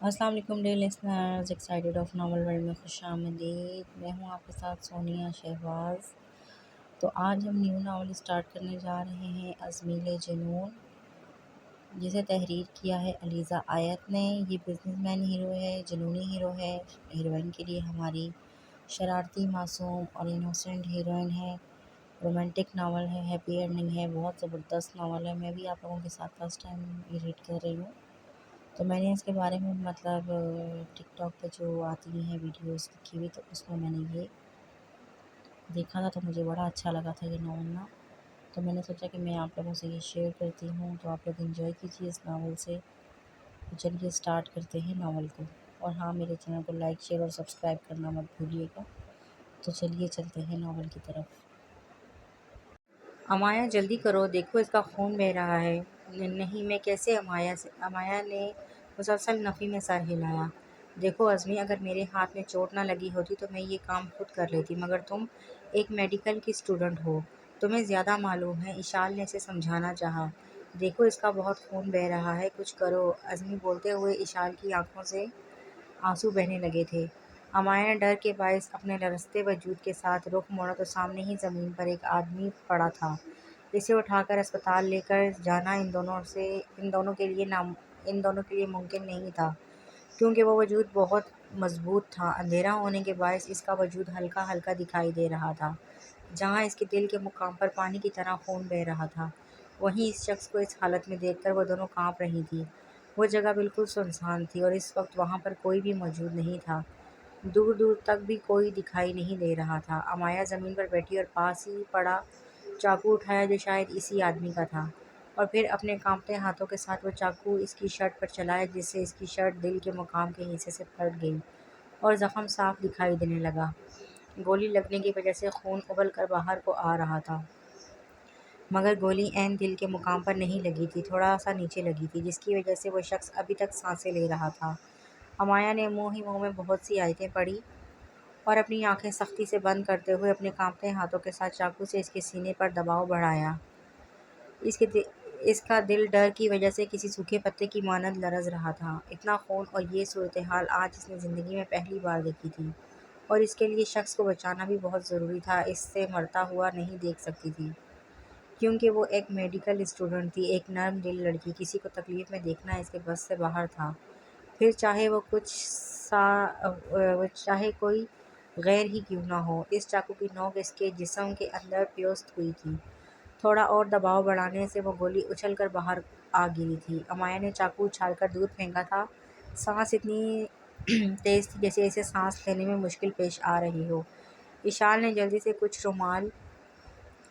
السلام علیکم dear listeners, excited of novel world میں خوش آمدید۔ میں ہوں آپ کے ساتھ سونیا شہباز۔ تو آج ہم نیو ناول اسٹارٹ کرنے جا رہے ہیں، ازمیل جنون، جسے تحریر کیا ہے علیزہ آیت نے۔ یہ بزنس مین ہیرو ہے، جنونی ہیرو ہے۔ ہیروئن کے لیے ہماری شرارتی، معصوم اور انوسینٹ ہیروئن ہے۔ رومانٹک ناول ہے، ہیپی اینڈنگ ہے، بہت زبردست ناول ہے۔ میں بھی آپ لوگوں کے ساتھ فرسٹ ٹائم یہ ریڈ کر رہی ہوں، تو میں نے اس کے بارے میں ٹک ٹاک پہ جو آتی ہیں ویڈیوز لکھی ہوئی، تو اس میں میں نے یہ دیکھا تھا، تو مجھے بڑا اچھا لگا تھا یہ ناول نا، تو میں نے سوچا کہ میں آپ لوگوں سے یہ شیئر کرتی ہوں، تو آپ لوگ انجوائے کیجیے اس ناول سے۔ تو چلیے اسٹارٹ کرتے ہیں ناول کو، اور ہاں، میرے چینل کو لائک، شیئر اور سبسکرائب کرنا مت بھولیے گا۔ تو چلیے چلتے ہیں ناول کی طرف۔ امایا جلدی کرو، دیکھو اس کا خون بہہ رہا ہے۔ نہیں، میں کیسے؟ امایا نے مسلسل نفی میں سر ہلایا۔ دیکھو ازمی، اگر میرے ہاتھ میں چوٹ نہ لگی ہوتی تو میں یہ کام خود کر لیتی، مگر تم ایک میڈیکل کی اسٹوڈنٹ ہو، تمہیں زیادہ معلوم ہے۔ اشال نے اسے سمجھانا چاہا۔ دیکھو اس کا بہت خون بہہ رہا ہے، کچھ کرو۔ ازمی بولتے ہوئے اشال کی آنکھوں سے آنسو بہنے لگے تھے۔ امایا نے ڈر کے باعث اپنے لرزتے وجود کے ساتھ رخ موڑا تو سامنے ہی زمین پر ایک آدمی پڑا تھا۔ اسے اٹھا کر اسپتال لے کر جانا ان دونوں کے لیے ممکن نہیں تھا، کیونکہ وہ وجود بہت مضبوط تھا۔ اندھیرا ہونے کے باعث اس کا وجود ہلکا ہلکا دکھائی دے رہا تھا۔ جہاں اس کے دل کے مقام پر پانی کی طرح خون بہہ رہا تھا، وہیں اس شخص کو اس حالت میں دیکھ کر وہ دونوں کانپ رہی تھی۔ وہ جگہ بالکل سنسان تھی، اور اس وقت وہاں پر کوئی بھی موجود نہیں تھا۔ دور دور تک بھی کوئی دکھائی نہیں دے رہا تھا۔ امایا زمین پر بیٹھی اور پاس ہی پڑا چاقو اٹھایا جو شاید اسی آدمی کا تھا، اور پھر اپنے کانپتے ہاتھوں کے ساتھ وہ چاقو اس کی شرٹ پر چلایا، جس سے اس کی شرٹ دل کے مقام کے حصے سے پھٹ گئی اور زخم صاف دکھائی دینے لگا۔ گولی لگنے کی وجہ سے خون ابل کر باہر کو آ رہا تھا، مگر گولی عین دل کے مقام پر نہیں لگی تھی، تھوڑا سا نیچے لگی تھی، جس کی وجہ سے وہ شخص ابھی تک سانسیں لے رہا تھا۔ امایا نے منہ ہی منہ میں بہت سی آیتیں پڑھی اور اپنی آنکھیں سختی سے بند کرتے ہوئے اپنے کانپتے ہاتھوں کے ساتھ چاقو سے اس کے سینے پر دباؤ بڑھایا۔ اس کا دل ڈر کی وجہ سے کسی سوکھے پتے کی مانند لرز رہا تھا۔ اتنا خون اور یہ صورتحال آج اس نے زندگی میں پہلی بار دیکھی تھی، اور اس کے لیے شخص کو بچانا بھی بہت ضروری تھا۔ اس سے مرتا ہوا نہیں دیکھ سکتی تھی، کیونکہ وہ ایک میڈیکل اسٹوڈنٹ تھی، ایک نرم دل لڑکی۔ کسی کو تکلیف میں دیکھنا اس کے بس سے باہر تھا، پھر چاہے کوئی غیر ہی کیوں نہ ہو۔ اس چاقو کی نوک اس کے جسم کے اندر پیوست ہوئی تھی۔ تھوڑا اور دباؤ بڑھانے سے وہ گولی اچھل کر باہر آ گری تھی۔ امایا نے چاقو اچھال کر دور پھینکا تھا۔ سانس اتنی تیز تھی جیسے اسے سانس لینے میں مشکل پیش آ رہی ہو۔ اشال نے جلدی سے کچھ رومال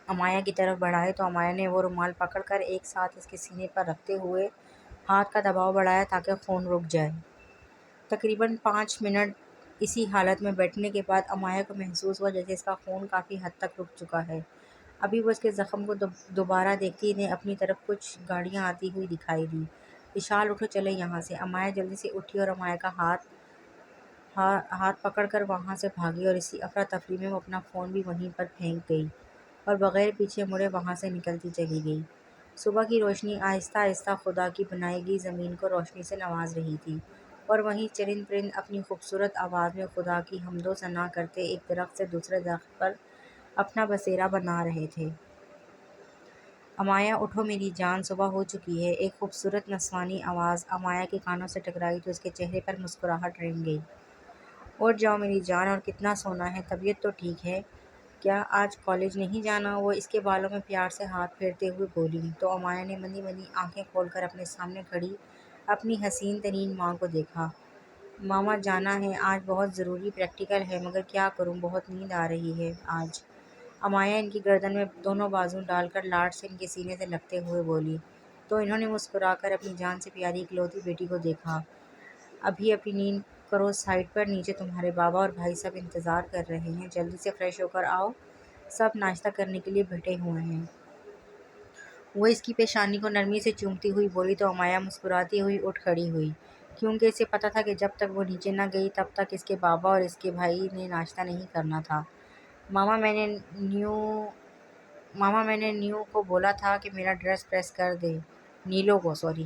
امایا کی طرف بڑھائے، تو امایا نے وہ رومال پکڑ کر ایک ساتھ اس کے سینے پر رکھتے ہوئے ہاتھ کا دباؤ بڑھایا تاکہ خون رک جائے۔ تقریباً 5 منٹ اسی حالت میں بیٹھنے کے بعد امایا کو محسوس ہوا جیسے اس کا خون کافی حد تک رک چکا ہے۔ ابھی وہ اس کے زخم کو دوبارہ دیکھتی، انہیں اپنی طرف کچھ گاڑیاں آتی ہوئی دکھائی دی۔ اشال، اٹھو، چلے یہاں سے۔ امایا جلدی سے اٹھی اور امایا کا ہاتھ پکڑ کر وہاں سے بھاگی، اور اسی افراتفری میں وہ اپنا فون بھی وہیں پر پھینک گئی اور بغیر پیچھے مڑے وہاں سے نکلتی چلی گئی۔ صبح کی روشنی آہستہ آہستہ خدا کی بنائی گئی زمین کو روشنی سے نواز رہی تھی، اور وہیں چرند پرند اپنی خوبصورت آواز میں خدا کی حمد و ثنا کرتے ایک درخت سے دوسرے درخت پر اپنا بسیرا بنا رہے تھے۔ امایا، اٹھو میری جان، صبح ہو چکی ہے۔ ایک خوبصورت نسوانی آواز امایا کے کانوں سے ٹکرائی تو اس کے چہرے پر مسکراہٹ رنگ گئی۔ اٹھ جاؤ میری جان، اور کتنا سونا ہے؟ طبیعت تو ٹھیک ہے؟ کیا آج کالج نہیں جانا؟ وہ اس کے بالوں میں پیار سے ہاتھ پھیرتے ہوئے بولی، تو امایا نے مندی مندی آنکھیں کھول کر اپنے سامنے کھڑی اپنی حسین ترین ماں کو دیکھا۔ ماما، جانا ہے، آج بہت ضروری پریکٹیکل ہے، مگر کیا کروں، بہت نیند آ رہی ہے آج۔ امایا ان کی گردن میں دونوں بازو ڈال کر لاڈ سے ان کے سینے سے لگتے ہوئے بولی، تو انہوں نے مسکرا کر اپنی جان سے پیاری اکلوتی بیٹی کو دیکھا۔ ابھی اپنی نیند کرو سائڈ پر، نیچے تمہارے بابا اور بھائی سب انتظار کر رہے ہیں، جلدی سے فریش ہو کر آؤ، سب ناشتہ کرنے کے لیے بیٹھے ہوئے ہیں۔ وہ اس کی پیشانی کو نرمی سے چومتی ہوئی بولی، تو امایا مسکراتی ہوئی اٹھ کھڑی ہوئی، کیونکہ اسے پتہ تھا کہ جب تک وہ نیچے نہ گئی تب تک اس کے بابا اور اس کے بھائی نے ناشتہ نہیں کرنا تھا۔ ماما، میں نے نیو کو بولا تھا کہ میرا ڈریس پریس کر دے، نیلو کو، سوری۔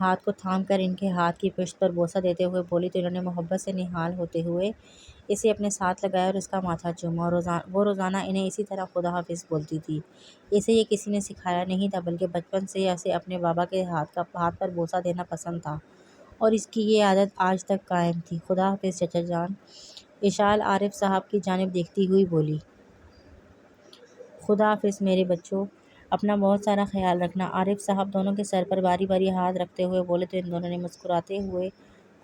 ہاتھ کو تھام کر ان کے ہاتھ کی پشت پر بوسہ دیتے ہوئے بولی تو انہوں نے محبت سے نہال ہوتے ہوئے اسے اپنے ساتھ لگایا اور اس کا ماتھا چوما، اور وہ روزانہ انہیں اسی طرح خدا حافظ بولتی تھی۔ اسے یہ کسی نے سکھایا نہیں تھا، بلکہ بچپن سے اسے اپنے بابا کے ہاتھ پر بوسہ دینا پسند تھا، اور اس کی یہ عادت آج تک قائم تھی۔ خدا حافظ چچا جان، اشال عارف صاحب کی جانب دیکھتی ہوئی بولی۔ خدا حافظ میرے بچوں، اپنا بہت سارا خیال رکھنا۔ عارف صاحب دونوں کے سر پر باری باری ہاتھ رکھتے ہوئے بولے تو ان دونوں نے مسکراتے ہوئے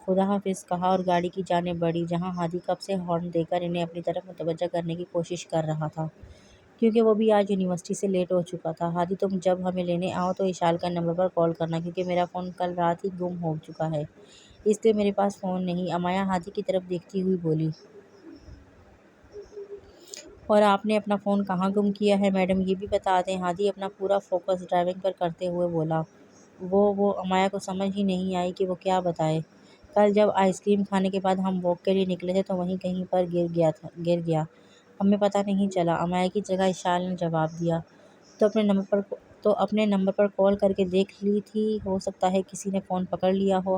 خدا حافظ کہا اور گاڑی کی جانب بڑھی، جہاں ہادی کب سے ہارن دے کر انہیں اپنی طرف متوجہ کرنے کی کوشش کر رہا تھا، کیونکہ وہ بھی آج یونیورسٹی سے لیٹ ہو چکا تھا۔ ہادی، تم جب ہمیں لینے آؤ تو اشال کا نمبر پر کال کرنا، کیونکہ میرا فون کل رات ہی گم ہو چکا ہے، اس لیے میرے پاس فون نہیں۔ امایا ہادی کی طرف دیکھتی ہوئی بولی۔ اور آپ نے اپنا فون کہاں گم کیا ہے میڈم، یہ بھی بتا دیں۔ ہادی اپنا پورا فوکس ڈرائیونگ پر کرتے ہوئے بولا۔ وہ امایا کو سمجھ ہی نہیں آئی کہ وہ کیا بتائے۔ کل جب آئس کریم کھانے کے بعد ہم واک کے لیے نکلے تھے تو وہیں کہیں پر گر گیا، ہمیں پتہ نہیں چلا، امایا کی جگہ اشال نے جواب دیا۔ تو اپنے نمبر پر کال کر کے دیکھ لی تھی، ہو سکتا ہے کسی نے فون پکڑ لیا ہو۔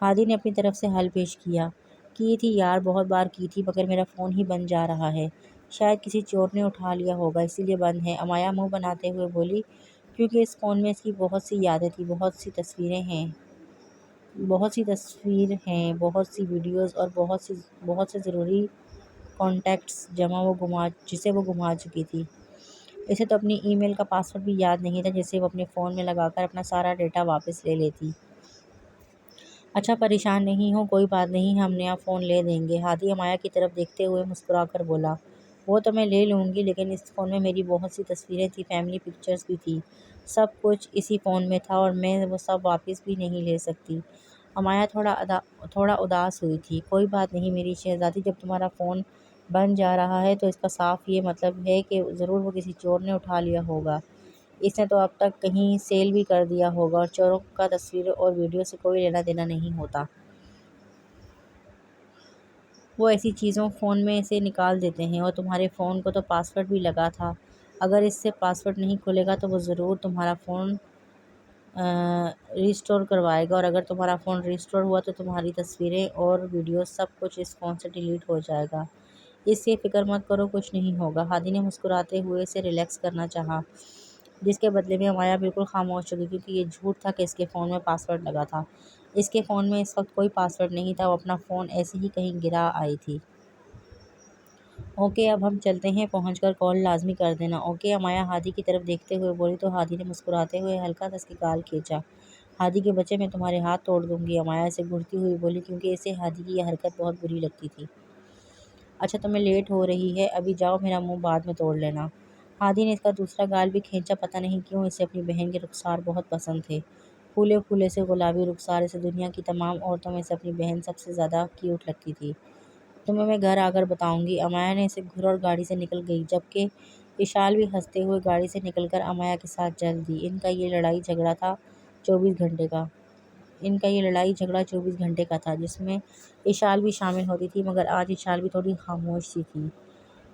ہادی نے اپنی طرف سے حل پیش کیا۔ کی تھی یار، بہت بار کی تھی، مگر میرا فون ہی بند جا رہا ہے، شاید کسی چور نے اٹھا لیا ہوگا اسی لیے بند ہے۔ امایا منہ بناتے ہوئے بولی، کیونکہ اس فون میں اس کی بہت سی یادیں تھیں، بہت سی تصویر ہیں، بہت سی ویڈیوز اور بہت سے ضروری کانٹیکٹس جسے وہ گما چکی تھی۔ اسے تو اپنی ای میل کا پاسورڈ بھی یاد نہیں تھا، جسے وہ اپنے فون میں لگا کر اپنا سارا ڈیٹا واپس لے لیتی۔ اچھا پریشان نہیں ہو، کوئی بات نہیں، ہم نیا فون لے دیں گے۔ ہادی امایا کی طرف دیکھتے ہوئے مسکرا کر بولا۔ وہ تو میں لے لوں گی، لیکن اس فون میں میری بہت سی تصویریں تھیں، فیملی پکچرز بھی تھیں، سب کچھ اسی فون میں تھا، اور میں وہ سب واپس بھی نہیں لے سکتی۔ امایا تھوڑا اداس ہوئی تھی۔ کوئی بات نہیں میری شہزادی، جب تمہارا فون بن جا رہا ہے تو اس کا صاف یہ مطلب ہے کہ ضرور وہ کسی چور نے اٹھا لیا ہوگا، اس نے تو اب تک کہیں سیل بھی کر دیا ہوگا، اور چوروں کا تصویروں اور ویڈیو سے کوئی لینا دینا نہیں ہوتا۔ وہ ایسی چیزوں فون میں سے نکال دیتے ہیں، اور تمہارے فون کو تو پاسورڈ بھی لگا تھا، اگر اس سے پاسورڈ نہیں کھلے گا تو وہ ضرور تمہارا فون ریسٹور کروائے گا، اور اگر تمہارا فون ریسٹور ہوا تو تمہاری تصویریں اور ویڈیوز سب کچھ اس فون سے ڈیلیٹ ہو جائے گا۔ اس سے فکر مت کرو، کچھ نہیں ہوگا۔ ہادی نے مسکراتے ہوئے اسے ریلیکس کرنا چاہا، جس کے بدلے میں امایا بالکل خاموش ہو گئی، کیونکہ یہ جھوٹ تھا کہ اس کے فون میں پاسورڈ لگا تھا۔ اس کے فون میں اس وقت کوئی پاسورڈ نہیں تھا، وہ اپنا فون ایسے ہی کہیں گرا آئی تھی۔ اوکے، اب ہم چلتے ہیں، پہنچ کر کال لازمی کر دینا۔ اوکے، امایا ہادی کی طرف دیکھتے ہوئے بولی تو ہادی نے مسکراتے ہوئے ہلکا سا اس کی گال کھینچا۔ ہادی کے بچے، میں تمہارے ہاتھ توڑ دوں گی، امایا اسے گھورتی ہوئی بولی، کیونکہ اسے ہادی کی یہ حرکت بہت بری لگتی تھی۔ اچھا تمہیں لیٹ ہو رہی ہے، ابھی جاؤ، میرا منہ بعد میں توڑ لینا۔ ہادی نے اس کا دوسرا گال بھی کھینچا، پتہ نہیں کیوں اسے اپنی بہن کے رخسار بہت پسند تھے، پھولے پھولے سے گلابی رخسار، اسے دنیا کی تمام عورتوں میں سے اپنی بہن سب سے زیادہ کیوٹ لگتی تھی۔ تمہیں میں گھر آ کر بتاؤں گی۔ امایا نے اسے گھورا اور گاڑی سے نکل گئی، جبکہ اشال بھی ہنستے ہوئے گاڑی سے نکل کر امایا کے ساتھ چل دی۔ ان کا یہ لڑائی جھگڑا 24 گھنٹے کا تھا، جس میں اشال بھی شامل ہوتی تھی، مگر آج اشال بھی تھوڑی خاموش سی تھی۔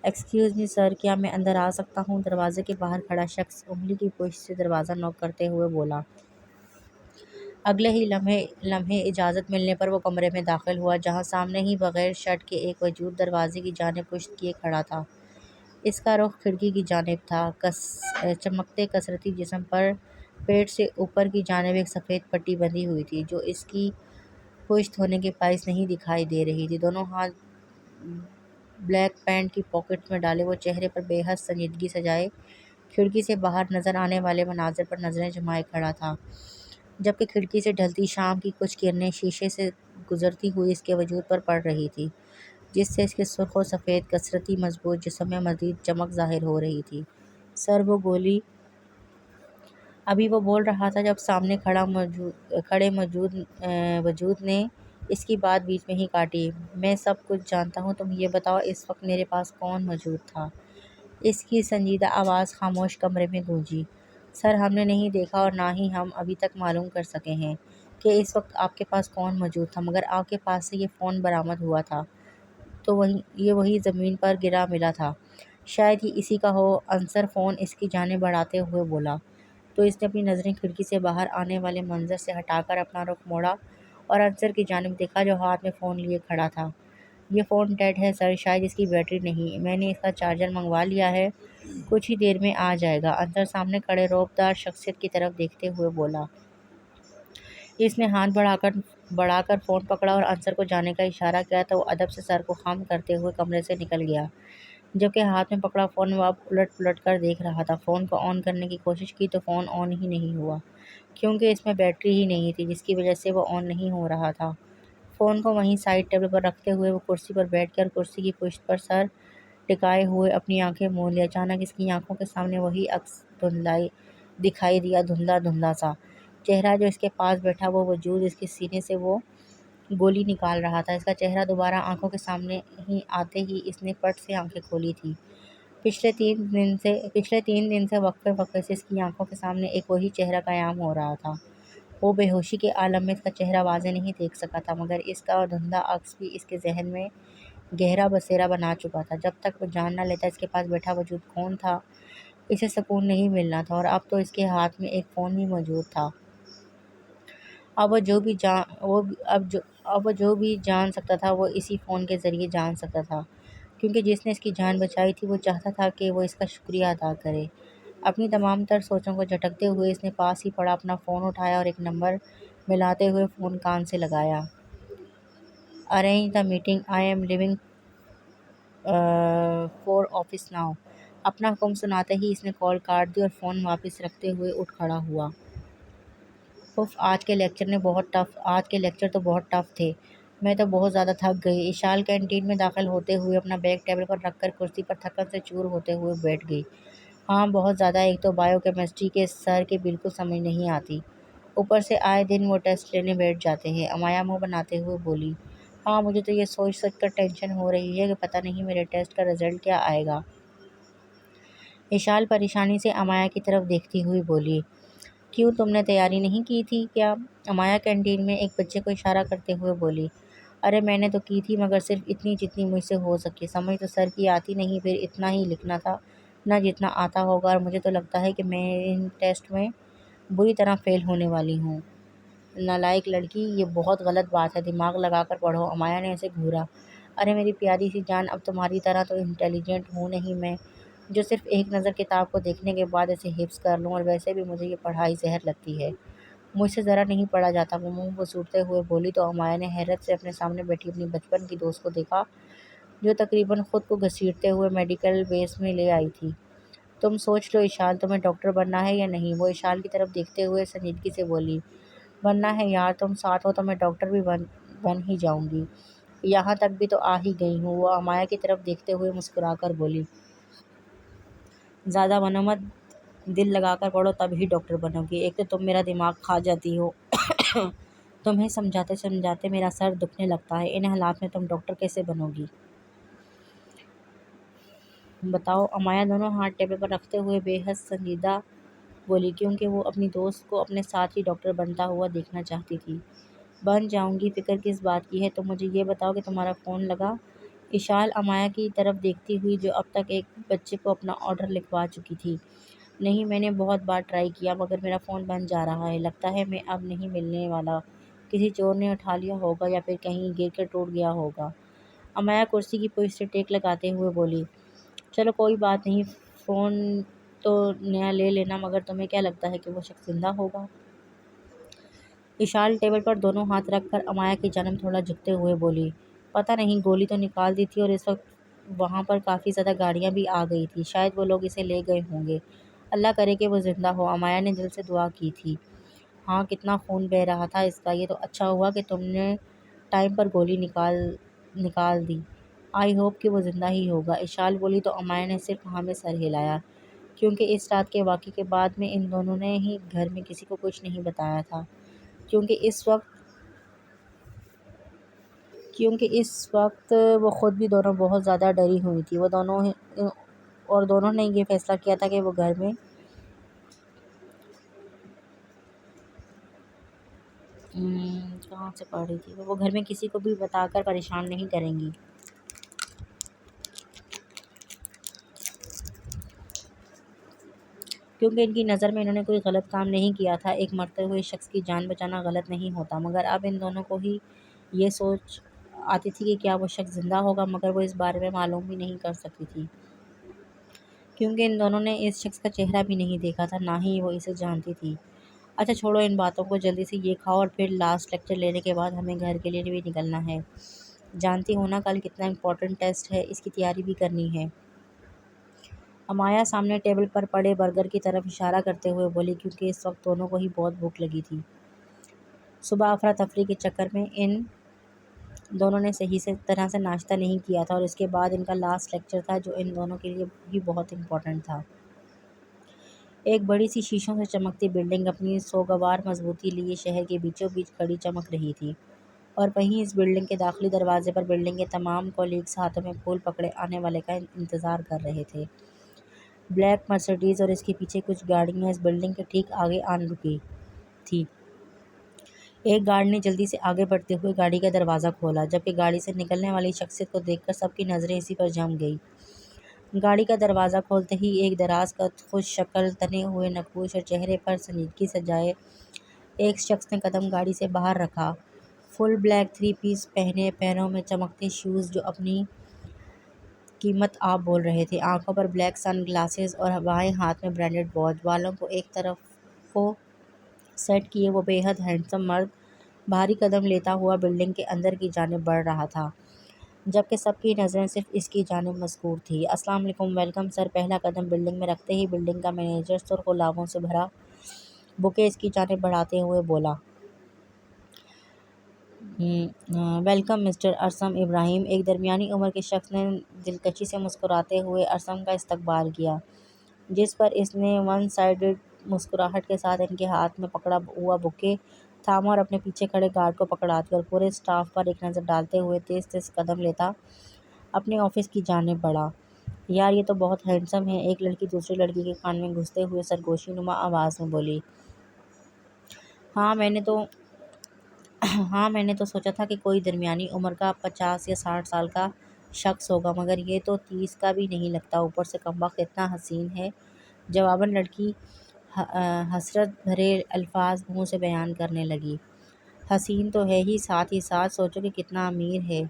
ایکسکیوز می سر، کیا میں اندر آ سکتا ہوں؟ دروازے کے باہر کھڑا شخص انگلی کی پشت سے دروازہ نوک کرتے ہوئے بولا۔ اگلے ہی لمحے اجازت ملنے پر وہ کمرے میں داخل ہوا، جہاں سامنے ہی بغیر شرٹ کے ایک وجود دروازے کی جانب پشت کیے کھڑا تھا۔ اس کا رخ کھڑکی کی جانب تھا، چمکتے کسرتی جسم پر پیٹ سے اوپر کی جانب ایک سفید پٹی بندھی ہوئی تھی، جو اس کی پشت ہونے کے باعث نہیں دکھائی دے رہی تھی۔ دونوں ہاتھ بلیک پینٹ کی پاکٹس میں ڈالے وہ چہرے پر بے حد سنجیدگی سجائے کھڑکی سے باہر نظر آنے والے مناظر پر نظریں جمائے کھڑا تھا، جبکہ کھڑکی سے ڈھلتی شام کی کچھ کرنیں شیشے سے گزرتی ہوئی اس کے وجود پر پڑ رہی تھی، جس سے اس کے سرخ و سفید کسرتی مضبوط جسم میں مزید چمک ظاہر ہو رہی تھی۔ سر، وہ گولی ابھی وہ بول رہا تھا جب سامنے کھڑے وجود نے اس کی بات بیچ میں ہی کاٹی۔ میں سب کچھ جانتا ہوں، تم یہ بتاؤ اس وقت میرے پاس کون موجود تھا؟ اس کی سنجیدہ آواز خاموش کمرے میں گونجی۔ سر، ہم نے نہیں دیکھا اور نہ ہی ہم ابھی تک معلوم کر سکے ہیں کہ اس وقت آپ کے پاس کون موجود تھا، مگر آپ کے پاس سے یہ فون برآمد ہوا تھا تو یہ وہی زمین پر گرا ملا تھا، شاید ہی اسی کا ہو۔ عنصر فون اس کی جانب بڑھاتے ہوئے بولا۔ تو اس نے اپنی نظریں کھڑکی سے باہر آنے والے منظر سے ہٹا کر اپنا رخ موڑا اور انصر کی جانب دیکھا جو ہاتھ میں فون لیے کھڑا تھا۔ یہ فون ڈیڈ ہے سر، شاید اس کی بیٹری نہیں، میں نے اس کا چارجر منگوا لیا ہے، کچھ ہی دیر میں آ جائے گا، انصر سامنے کھڑے رعبدار شخصیت کی طرف دیکھتے ہوئے بولا۔ اس نے ہاتھ بڑھا کر فون پکڑا اور انصر کو جانے کا اشارہ کیا تو وہ ادب سے سر کو خم کرتے ہوئے کمرے سے نکل گیا۔ جبکہ ہاتھ میں پکڑا فون وہ اب الٹ پلٹ کر دیکھ رہا تھا۔ فون کو آن کرنے کی کوشش کی تو فون آن ہی نہیں ہوا، کیونکہ اس میں بیٹری ہی نہیں تھی، جس کی وجہ سے وہ آن نہیں ہو رہا تھا۔ فون کو وہیں سائڈ ٹیبل پر رکھتے ہوئے وہ کرسی پر بیٹھ کر کرسی کی پشت پر سر ٹکائے ہوئے اپنی آنکھیں موند لی۔ اچانک اس کی آنکھوں کے سامنے وہی عکس دکھائی دیا، دھندلا دھندلا سا چہرہ جو اس کے پاس بیٹھا، وہ وجود اس کے سینے سے وہ گولی نکال رہا تھا۔ اس کا چہرہ دوبارہ آنکھوں کے سامنے آتے ہی اس نے پٹ سے آنکھیں کھولی تھیں۔ پچھلے 3 دن سے وقفے وقفے سے اس کی آنکھوں کے سامنے ایک وہی چہرہ قیام ہو رہا تھا۔ وہ بے ہوشی کے عالم میں اس کا چہرہ واضح نہیں دیکھ سکا تھا، مگر اس کا دھندلا عکس بھی اس کے ذہن میں گہرا بسیرا بنا چکا تھا۔ جب تک وہ جان نہ لیتا اس کے پاس بیٹھا وجود کون تھا، اسے سکون نہیں ملنا تھا، اور اب تو اس کے ہاتھ میں ایک فون بھی موجود تھا۔ اب وہ جو بھی جان سکتا تھا وہ اسی فون کے ذریعے جان سکتا تھا، کیونکہ جس نے اس کی جان بچائی تھی وہ چاہتا تھا کہ وہ اس کا شکریہ ادا کرے۔ اپنی تمام تر سوچوں کو جھٹکتے ہوئے اس نے پاس ہی پڑا اپنا فون اٹھایا اور ایک نمبر ملاتے ہوئے فون کان سے لگایا۔ Arrange the meeting, I am leaving for office now. اپنا حکم سناتے ہی اس نے کال کاٹ دی اور فون واپس رکھتے ہوئے اٹھ کھڑا ہوا۔ اف، آج کے لیکچر تو بہت ٹف تھے، میں تو بہت زیادہ تھک گئی۔ اشال کینٹین میں داخل ہوتے ہوئے اپنا بیگ ٹیبل پر رکھ کر کرسی پر تھکن سے چور ہوتے ہوئے بیٹھ گئی۔ ہاں بہت زیادہ، ایک تو بائیو کیمسٹری کے سر کے بالکل سمجھ نہیں آتی، اوپر سے آئے دن وہ ٹیسٹ لینے بیٹھ جاتے ہیں۔ امایا منہ بناتے ہوئے بولی۔ ہاں مجھے تو یہ سوچ کر ٹینشن ہو رہی ہے کہ پتہ نہیں میرے ٹیسٹ کا رزلٹ کیا آئے گا۔ اشال پریشانی سے امایا کی طرف دیکھتی ہوئی بولی۔ کیوں، تم نے تیاری نہیں کی تھی کیا؟ امایا کینٹین میں ایک بچے کو اشارہ کرتے ہوئے بولی۔ ارے میں نے تو کی تھی، مگر صرف اتنی جتنی مجھ سے ہو سکی، سمجھ تو سر کی آتی نہیں، پھر اتنا ہی لکھنا تھا نہ جتنا آتا ہوگا، اور مجھے تو لگتا ہے کہ میں ان ٹیسٹ میں بری طرح فیل ہونے والی ہوں۔ نالائق لڑکی، یہ بہت غلط بات ہے، دماغ لگا کر پڑھو۔ امایا نے اسے گھورا۔ ارے میری پیاری سی جان، اب تمہاری طرح تو انٹیلیجنٹ ہوں نہیں میں، جو صرف ایک نظر کتاب کو دیکھنے کے بعد اسے حفظ کر لوں، اور ویسے بھی مجھے یہ پڑھائی زہر لگتی ہے، مجھ سے ذرا نہیں پڑھا جاتا۔ وہ منہ بسوڑتے ہوئے بولی تو امایا نے حیرت سے اپنے سامنے بیٹھی اپنی بچپن کی دوست کو دیکھا، جو تقریباً خود کو گھسیٹتے ہوئے میڈیکل بیس میں لے آئی تھی۔ تم سوچ لو اشال، تمہیں ڈاکٹر بننا ہے یا نہیں؟ وہ اشال کی طرف دیکھتے ہوئے سنجیدگی سے بولی۔ بننا ہے یار، تم ساتھ ہو تو میں ڈاکٹر بھی بن ہی جاؤں گی، یہاں تک بھی تو آ ہی گئی ہوں۔ وہ امایا کی طرف دیکھتے ہوئے مسکرا کر بولی۔ زیادہ بنو مت، دل لگا کر پڑھو تب ہی ڈاکٹر بنو گی، ایک تو تم میرا دماغ کھا جاتی ہو۔ تمہیں سمجھاتے سمجھاتے میرا سر دکھنے لگتا ہے، ان حالات میں تم ڈاکٹر کیسے بنو گی؟ بتاؤ؟ امایا دونوں ہاتھ ٹیبل پر رکھتے ہوئے بے حد سنجیدہ بولی، کیونکہ وہ اپنی دوست کو اپنے ساتھ ہی ڈاکٹر بنتا ہوا دیکھنا چاہتی تھی۔ بن جاؤں گی، فکر کس بات کی ہے؟ تم مجھے یہ بتاؤ کہ تمہارا فون لگا؟ اشال امایا کی طرف دیکھتی ہوئی، جو اب تک ایک بچے کو اپنا آرڈر لکھوا چکی تھی۔ نہیں، میں نے بہت بار ٹرائی کیا، مگر میرا فون بن جا رہا ہے، لگتا ہے میں اب نہیں ملنے والا، کسی چور نے اٹھا لیا ہوگا یا پھر کہیں گر کر ٹوٹ گیا ہوگا۔ امایا کرسی کی پشت سے ٹیک لگاتے ہوئے بولی۔ چلو کوئی بات نہیں، فون تو نیا لے لینا، مگر تمہیں کیا لگتا ہے کہ وہ شخص زندہ ہوگا؟ اشال ٹیبل پر دونوں ہاتھ رکھ کر امایا کی جانب تھوڑا جھکتے ہوئے بولی۔ پتہ نہیں، گولی تو نکال دی تھی، اور اس وقت وہاں پر کافی زیادہ گاڑیاں بھی آ گئی تھیں، شاید وہ لوگ اسے لے گئے ہوں گے، اللہ کرے کہ وہ زندہ ہو۔ امایا نے دل سے دعا کی تھی۔ ہاں کتنا خون بہہ رہا تھا اس کا، یہ تو اچھا ہوا کہ تم نے ٹائم پر گولی نکال دی، آئی ہوپ کہ وہ زندہ ہی ہوگا۔ اشال بولی تو امایا نے صرف ہاں میں سر ہلایا، کیونکہ اس رات کے واقعے کے بعد میں ان دونوں نے ہی گھر میں کسی کو کچھ نہیں بتایا تھا، کیونکہ اس وقت وہ خود بھی دونوں بہت زیادہ ڈری ہوئی تھی، دونوں نے یہ فیصلہ کیا تھا کہ وہ گھر میں کہاں سے پڑھ رہی تھی وہ گھر میں کسی کو بھی بتا کر پریشان نہیں کریں گی۔ کیونکہ ان کی نظر میں انہوں نے کوئی غلط کام نہیں کیا تھا۔ ایک مرتے ہوئے شخص کی جان بچانا غلط نہیں ہوتا، مگر اب ان دونوں کو ہی یہ سوچ آتی تھی کہ کیا وہ شخص زندہ ہوگا، مگر وہ اس بارے میں معلوم بھی نہیں کر سکتی تھی، کیونکہ ان دونوں نے اس شخص کا چہرہ بھی نہیں دیکھا تھا، نہ ہی وہ اسے جانتی تھی۔ اچھا چھوڑو ان باتوں کو، جلدی سے یہ کھاؤ اور پھر لاسٹ لیکچر لینے کے بعد ہمیں گھر کے لیے بھی نکلنا ہے۔ جانتی ہو نا کل کتنا امپورٹنٹ ٹیسٹ ہے، اس کی تیاری بھی کرنی ہے۔ امایا سامنے ٹیبل پر پڑے برگر کی طرف اشارہ کرتے ہوئے بولی، کیونکہ اس وقت دونوں کو ہی بہت بھوک لگی تھی۔ صبح افراتفری کے چکر میں ان دونوں نے صحیح طرح سے ناشتہ نہیں کیا تھا، اور اس کے بعد ان کا لاسٹ لیکچر تھا جو ان دونوں کے لیے بھی بہت امپورٹنٹ تھا۔ ایک بڑی سی شیشوں سے چمکتی بلڈنگ اپنی سوگوار مضبوطی لیے شہر کے بیچوں بیچ کھڑی چمک رہی تھی، اور وہیں اس بلڈنگ کے داخلی دروازے پر بلڈنگ کے تمام کولیگز ہاتھوں میں پھول پکڑے آنے والے کا انتظار کر رہے تھے۔ بلیک مرسڈیز اور اس کے پیچھے کچھ گاڑیاں اس بلڈنگ کے ٹھیک آگے آن رکی تھیں۔ ایک گارڈ نے جلدی سے آگے بڑھتے ہوئے گاڑی کا دروازہ کھولا، جبکہ گاڑی سے نکلنے والی شخصیت کو دیکھ کر سب کی نظریں اسی پر جم گئی۔ گاڑی کا دروازہ کھولتے ہی ایک دراز قد، خوش شکل، تنے ہوئے نقوش اور چہرے پر سنجیدگی سجائے ایک شخص نے قدم گاڑی سے باہر رکھا۔ فل بلیک 3 پیس پہنے، پیروں میں چمکتے شوز جو اپنی قیمت آپ بول رہے تھے، آنکھوں پر بلیک سن گلاسز اور بائیں ہاتھ میں برانڈڈ واچ، بالوں کو ایک طرف کو سیٹ کیے وہ بے حد ہینڈسم مرد بھاری قدم لیتا ہوا بلڈنگ کے اندر کی جانب بڑھ رہا تھا، جبکہ سب کی نظریں صرف اس کی جانب مسکور تھیں۔ السلام علیکم، ویلکم سر۔ پہلا قدم بلڈنگ میں رکھتے ہی بلڈنگ کا مینیجر سرخ گلابوں سے بھرا بوکے اس کی جانب بڑھاتے ہوئے بولا، ویلکم مسٹر ارسم ابراہیم۔ ایک درمیانی عمر کے شخص نے دلکشی سے مسکراتے ہوئے ارسم کا استقبال کیا، جس پر اس نے ون سائیڈڈ مسکراہٹ کے ساتھ ان کے ہاتھ میں پکڑا ہوا بوکے تھاما اور اپنے پیچھے کھڑے گارڈ کو پکڑاتے اور پورے اسٹاف پر ایک نظر ڈالتے ہوئے تیز تیز قدم لیتا اپنے آفس کی جانب بڑھا۔ یار یہ تو بہت ہینڈسم ہے، ایک لڑکی دوسری لڑکی کے کان میں گھستے ہوئے سرگوشی نما آواز میں بولی۔ ہاں میں نے تو سوچا تھا کہ کوئی درمیانی عمر کا 50 یا 60 سال کا شخص ہوگا، مگر یہ تو 30 کا بھی نہیں لگتا، اوپر سے کمبخت اتنا حسین ہے۔ جواباً لڑکی حسرت بھرے الفاظ منہ سے بیان کرنے لگی، حسین تو ہے ہی ساتھ سوچو کہ کتنا امیر ہے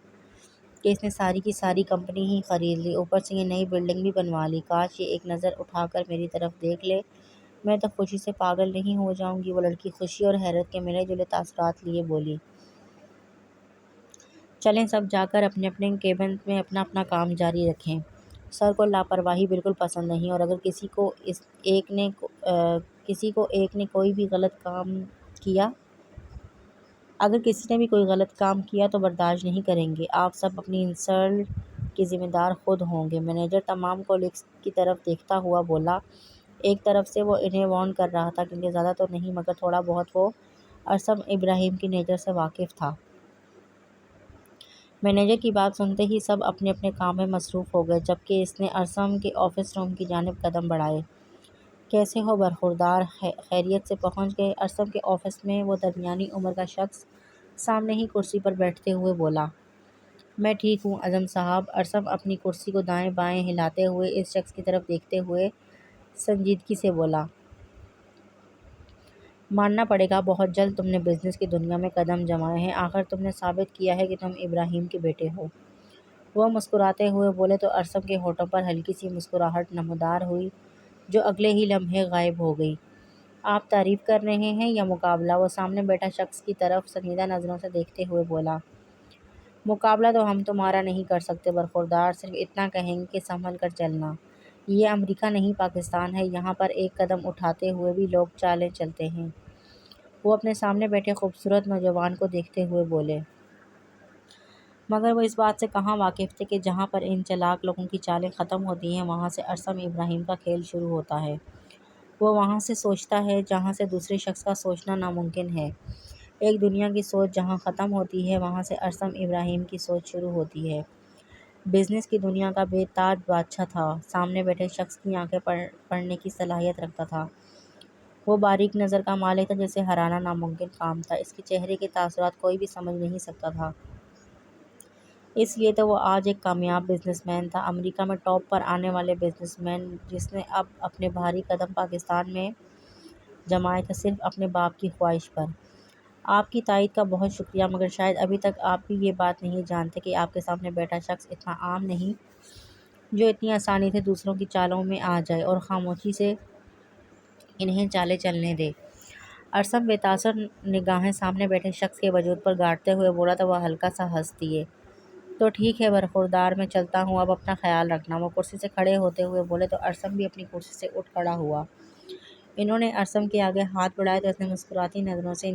کہ اس نے ساری کی ساری کمپنی ہی خرید لی، اوپر سے یہ نئی بلڈنگ بھی بنوا لی۔ کاش یہ ایک نظر اٹھا کر میری طرف دیکھ لے، میں تو خوشی سے پاگل نہیں ہو جاؤں گی۔ وہ لڑکی خوشی اور حیرت کے ملے جلے تاثرات لیے بولی، چلیں سب جا کر اپنے اپنے کیبن میں اپنا اپنا کام جاری رکھیں۔ سر کو لاپرواہی بالکل پسند نہیں، اور اگر کسی کو ایک نے کوئی بھی غلط کام کیا اگر کسی نے بھی کوئی غلط کام کیا تو برداشت نہیں کریں گے، آپ سب اپنی انسلٹ کے ذمہ دار خود ہوں گے۔ مینیجر تمام کولیگز کی طرف دیکھتا ہوا بولا، ایک طرف سے وہ انہیں وارن کر رہا تھا، کیونکہ زیادہ تو نہیں مگر تھوڑا بہت وہ ارسم ابراہیم کی نیچر سے واقف تھا۔ مینیجر کی بات سنتے ہی سب اپنے اپنے کام میں مصروف ہو گئے، جبکہ اس نے ارسم کے آفس روم کی جانب قدم بڑھائے۔ کیسے ہو برخوردار، خیریت سے پہنچ گئے؟ ارسم کے آفس میں وہ درمیانی عمر کا شخص سامنے ہی کرسی پر بیٹھتے ہوئے بولا، میں ٹھیک ہوں اعظم صاحب۔ ارسم اپنی کرسی کو دائیں بائیں ہلاتے ہوئے اس شخص کی طرف دیکھتے ہوئے سنجیدگی سے بولا، ماننا پڑے گا بہت جلد تم نے بزنس کی دنیا میں قدم جمائے ہیں، آخر تم نے ثابت کیا ہے کہ تم ابراہیم کے بیٹے ہو۔ وہ مسکراتے ہوئے بولے تو ارسم کے ہونٹوں پر ہلکی سی مسکراہٹ نمودار ہوئی، جو اگلے ہی لمحے غائب ہو گئی۔ آپ تعریف کر رہے ہیں یا مقابلہ؟ وہ سامنے بیٹھا شخص کی طرف سنجیدہ نظروں سے دیکھتے ہوئے بولا، مقابلہ تو ہم تمہارا نہیں کر سکتے برخوردار، صرف اتنا کہیں گے کہ سنبھل کر چلنا، یہ امریکہ نہیں پاکستان ہے، یہاں پر ایک قدم اٹھاتے ہوئے بھی لوگ چالیں چلتے ہیں۔ وہ اپنے سامنے بیٹھے خوبصورت نوجوان کو دیکھتے ہوئے بولے، مگر وہ اس بات سے کہاں واقف تھے کہ جہاں پر ان چالاک لوگوں کی چالیں ختم ہوتی ہیں وہاں سے ارسم ابراہیم کا کھیل شروع ہوتا ہے۔ وہ وہاں سے سوچتا ہے جہاں سے دوسرے شخص کا سوچنا ناممکن ہے۔ ایک دنیا کی سوچ جہاں ختم ہوتی ہے وہاں سے ارسم ابراہیم کی سوچ شروع ہوتی ہے۔ بزنس کی دنیا کا بے تاج بادشاہ تھا، سامنے بیٹھے شخص کی آنکھیں پڑھنے کی صلاحیت رکھتا تھا۔ وہ باریک نظر کا مالک تھا جسے ہرانا ناممکن کام تھا، اس کے چہرے کے تاثرات کوئی بھی سمجھ نہیں سکتا تھا، اس لیے تو وہ آج ایک کامیاب بزنس مین تھا، امریکہ میں ٹاپ پر آنے والے بزنس مین، جس نے اب اپنے بھاری قدم پاکستان میں جمائے تھے صرف اپنے باپ کی خواہش پر۔ آپ کی تائید کا بہت شکریہ، مگر شاید ابھی تک آپ بھی یہ بات نہیں جانتے کہ آپ کے سامنے بیٹھا شخص اتنا عام نہیں جو اتنی آسانی سے دوسروں کی چالوں میں آ جائے اور خاموشی سے انہیں چالیں چلنے دے۔ ارسم بے تاثر نگاہیں سامنے بیٹھے شخص کے وجود پر گاڑتے ہوئے بولا تو وہ ہلکا سا ہنس دیے۔ تو ٹھیک ہے برخوردار، میں چلتا ہوں، اب اپنا خیال رکھنا۔ وہ کرسی سے کھڑے ہوتے ہوئے بولے تو ارسم بھی اپنی کرسی سے اٹھ کھڑا ہوا۔ انہوں نے ارسم کے آگے ہاتھ بڑھائے تو اس نے مسکراتی نظروں سے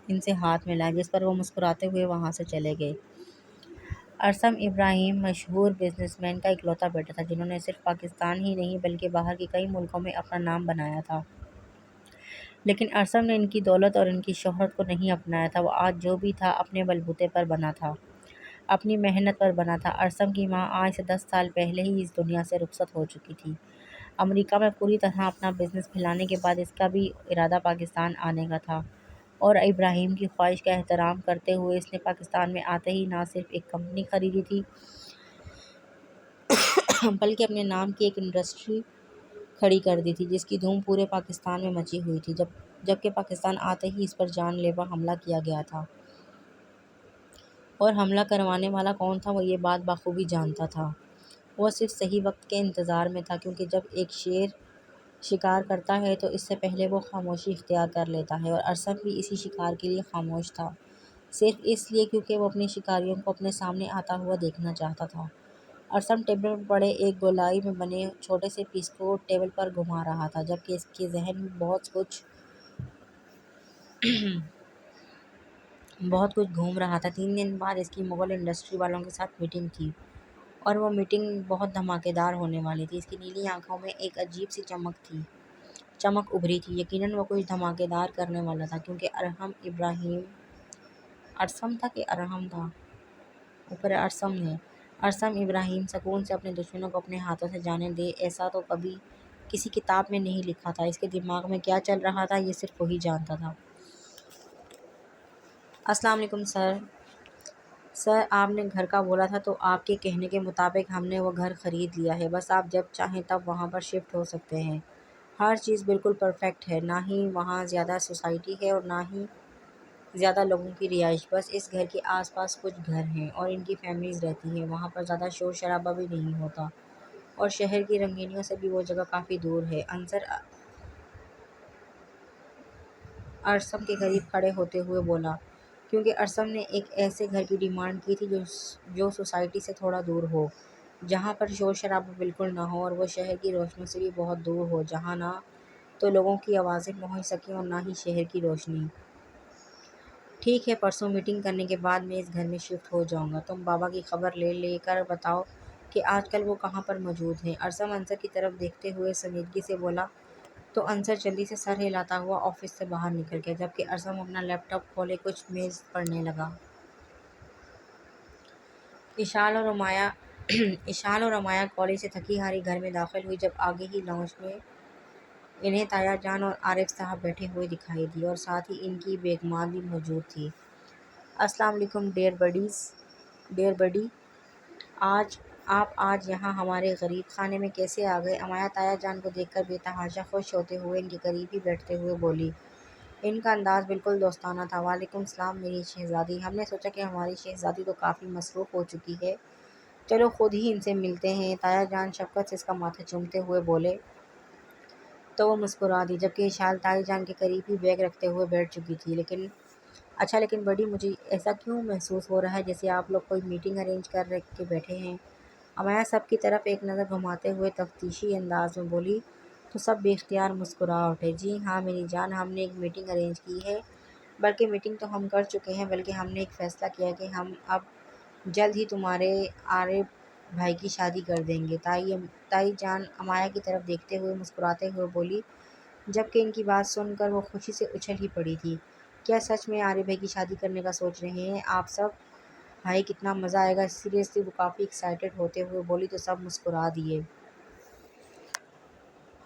ان سے ہاتھ ملائے، جس پر وہ مسکراتے ہوئے وہاں سے چلے گئے۔ ارسم ابراہیم مشہور بزنس مین کا اکلوتا بیٹا تھا، جنہوں نے صرف پاکستان ہی نہیں بلکہ باہر کے کئی ملکوں میں اپنا نام بنایا تھا۔ لیکن ارسم نے ان کی دولت اور ان کی شہرت کو نہیں اپنایا تھا۔ وہ آج جو بھی تھا اپنے بلبوتے پر بنا تھا، اپنی محنت پر بنا تھا۔ ارسم کی ماں آج سے 10 سال پہلے ہی اس دنیا سے رخصت ہو چکی تھی۔ امریکہ میں پوری طرح اپنا بزنس پھیلانے کے بعد اس کا بھی ارادہ پاکستان آنے کا تھا، اور ابراہیم کی خواہش کا احترام کرتے ہوئے اس نے پاکستان میں آتے ہی نہ صرف ایک کمپنی خریدی تھی بلکہ اپنے نام کی ایک انڈسٹری کھڑی کر دی تھی، جس کی دھوم پورے پاکستان میں مچی ہوئی تھی۔ جبکہ پاکستان آتے ہی اس پر جان لیوا حملہ کیا گیا تھا، اور حملہ کروانے والا کون تھا وہ یہ بات بخوبی جانتا تھا۔ وہ صرف صحیح وقت کے انتظار میں تھا، کیونکہ جب ایک شیر شکار کرتا ہے تو اس سے پہلے وہ خاموشی اختیار کر لیتا ہے، اور ارسم بھی اسی شکار کے لیے خاموش تھا، صرف اس لیے کیونکہ وہ اپنے شکاریوں کو اپنے سامنے آتا ہوا دیکھنا چاہتا تھا۔ ارسم ٹیبل پر پڑے ایک گولائی میں بنے چھوٹے سے پیس کو ٹیبل پر گھما رہا تھا، جبکہ اس کے ذہن میں بہت کچھ گھوم رہا تھا۔ 3 دن بعد اس کی مغل انڈسٹری والوں کے ساتھ میٹنگ تھی، اور وہ میٹنگ بہت دھماکے دار ہونے والی تھی۔ اس کی نیلی آنکھوں میں ایک عجیب سی چمک ابھری تھی۔ یقیناً وہ کچھ دھماکے دار کرنے والا تھا، کیونکہ ارسم ابراہیم سکون سے اپنے دشمنوں کو اپنے ہاتھوں سے جانے دے، ایسا تو کبھی کسی کتاب میں نہیں لکھا تھا۔ اس کے دماغ میں کیا چل رہا تھا یہ صرف وہی جانتا تھا۔ السلام علیکم سر، آپ نے گھر کا بولا تھا تو آپ کے کہنے کے مطابق ہم نے وہ گھر خرید لیا ہے، بس آپ جب چاہیں تب وہاں پر شفٹ ہو سکتے ہیں۔ ہر چیز بالکل پرفیکٹ ہے، نہ ہی وہاں زیادہ سوسائٹی ہے اور نہ ہی زیادہ لوگوں کی رہائش، بس اس گھر کے آس پاس کچھ گھر ہیں اور ان کی فیملیز رہتی ہیں۔ وہاں پر زیادہ شور شرابہ بھی نہیں ہوتا، اور شہر کی رنگینیوں سے بھی وہ جگہ کافی دور ہے۔ انصر ارسم کے قریب کھڑے ہوتے ہوئے بولا، کیونکہ ارسم نے ایک ایسے گھر کی ڈیمانڈ کی تھی جو سوسائٹی سے تھوڑا دور ہو، جہاں پر شور شرابہ بالکل نہ ہو، اور وہ شہر کی روشنیوں سے بھی بہت دور ہو، جہاں نہ تو لوگوں کی آوازیں پہنچ سکیں اور نہ ہی شہر کی روشنی۔ ٹھیک ہے، پرسوں میٹنگ کرنے کے بعد میں اس گھر میں شفٹ ہو جاؤں گا۔ تم بابا کی خبر لے کر بتاؤ کہ آج کل وہ کہاں پر موجود ہیں۔ ارسم انصر کی طرف دیکھتے ہوئے سنجیدگی سے بولا، تو انصر جلدی سے سر ہلاتا ہوا آفس سے باہر نکل گیا، جبکہ ارسم اپنا لیپ ٹاپ کھولے کچھ میز پڑھنے لگا۔ اشال اور امایہ کالج سے تھکی ہاری گھر میں داخل ہوئی، جب آگے ہی لاؤنج میں انہیں تایا جان اور عارف صاحب بیٹھے ہوئے دکھائی دیے، اور ساتھ ہی ان کی بیگمات بھی موجود تھی۔ السلام علیکم ڈیئر بڈی، آپ آج یہاں ہمارے غریب خانے میں کیسے آ گئے؟ امایہ تایا جان کو دیکھ کر بے تحاشا خوش ہوتے ہوئے ان کے قریب ہی بیٹھتے ہوئے بولی۔ ان کا انداز بالکل دوستانہ تھا۔ وعلیکم السلام میری شہزادی، ہم نے سوچا کہ ہماری شہزادی تو کافی مصروف ہو چکی ہے، چلو خود ہی ان سے ملتے ہیں۔ تایا جان شفقت سے اس کا ماتھا چومتے ہوئے بولے تو وہ مسکرا دی، جبکہ اشال تائی جان کے قریب ہی بیگ رکھتے ہوئے بیٹھ چکی تھی۔ لیکن بڑی، مجھے ایسا کیوں محسوس ہو رہا ہے جیسے آپ لوگ کوئی میٹنگ ارینج کر کے بیٹھے ہیں؟ امایہ سب کی طرف ایک نظر گھماتے ہوئے تفتیشی انداز میں بولی، تو سب بے اختیار مسکرا اٹھے۔ جی ہاں میری جان، ہم نے ایک میٹنگ ارینج کی ہے، بلکہ میٹنگ تو ہم کر چکے ہیں، بلکہ ہم نے ایک فیصلہ کیا کہ ہم اب جلد ہی تمہارے عارف بھائی کی شادی کر دیں گے۔ تائی جان امایہ کی طرف دیکھتے ہوئے مسکراتے ہوئے بولی، جبکہ ان کی بات سن کر وہ خوشی سے اچھل ہی پڑی تھی۔ کیا سچ میں عارف بھائی کی شادی کرنے کا سوچ رہے ہیں آپ سب؟ ہائے کتنا مزہ آئے گا! سیریسلی وہ کافی ایکسائٹڈ ہوتے ہوئے بولی تو سب مسکرا دیے۔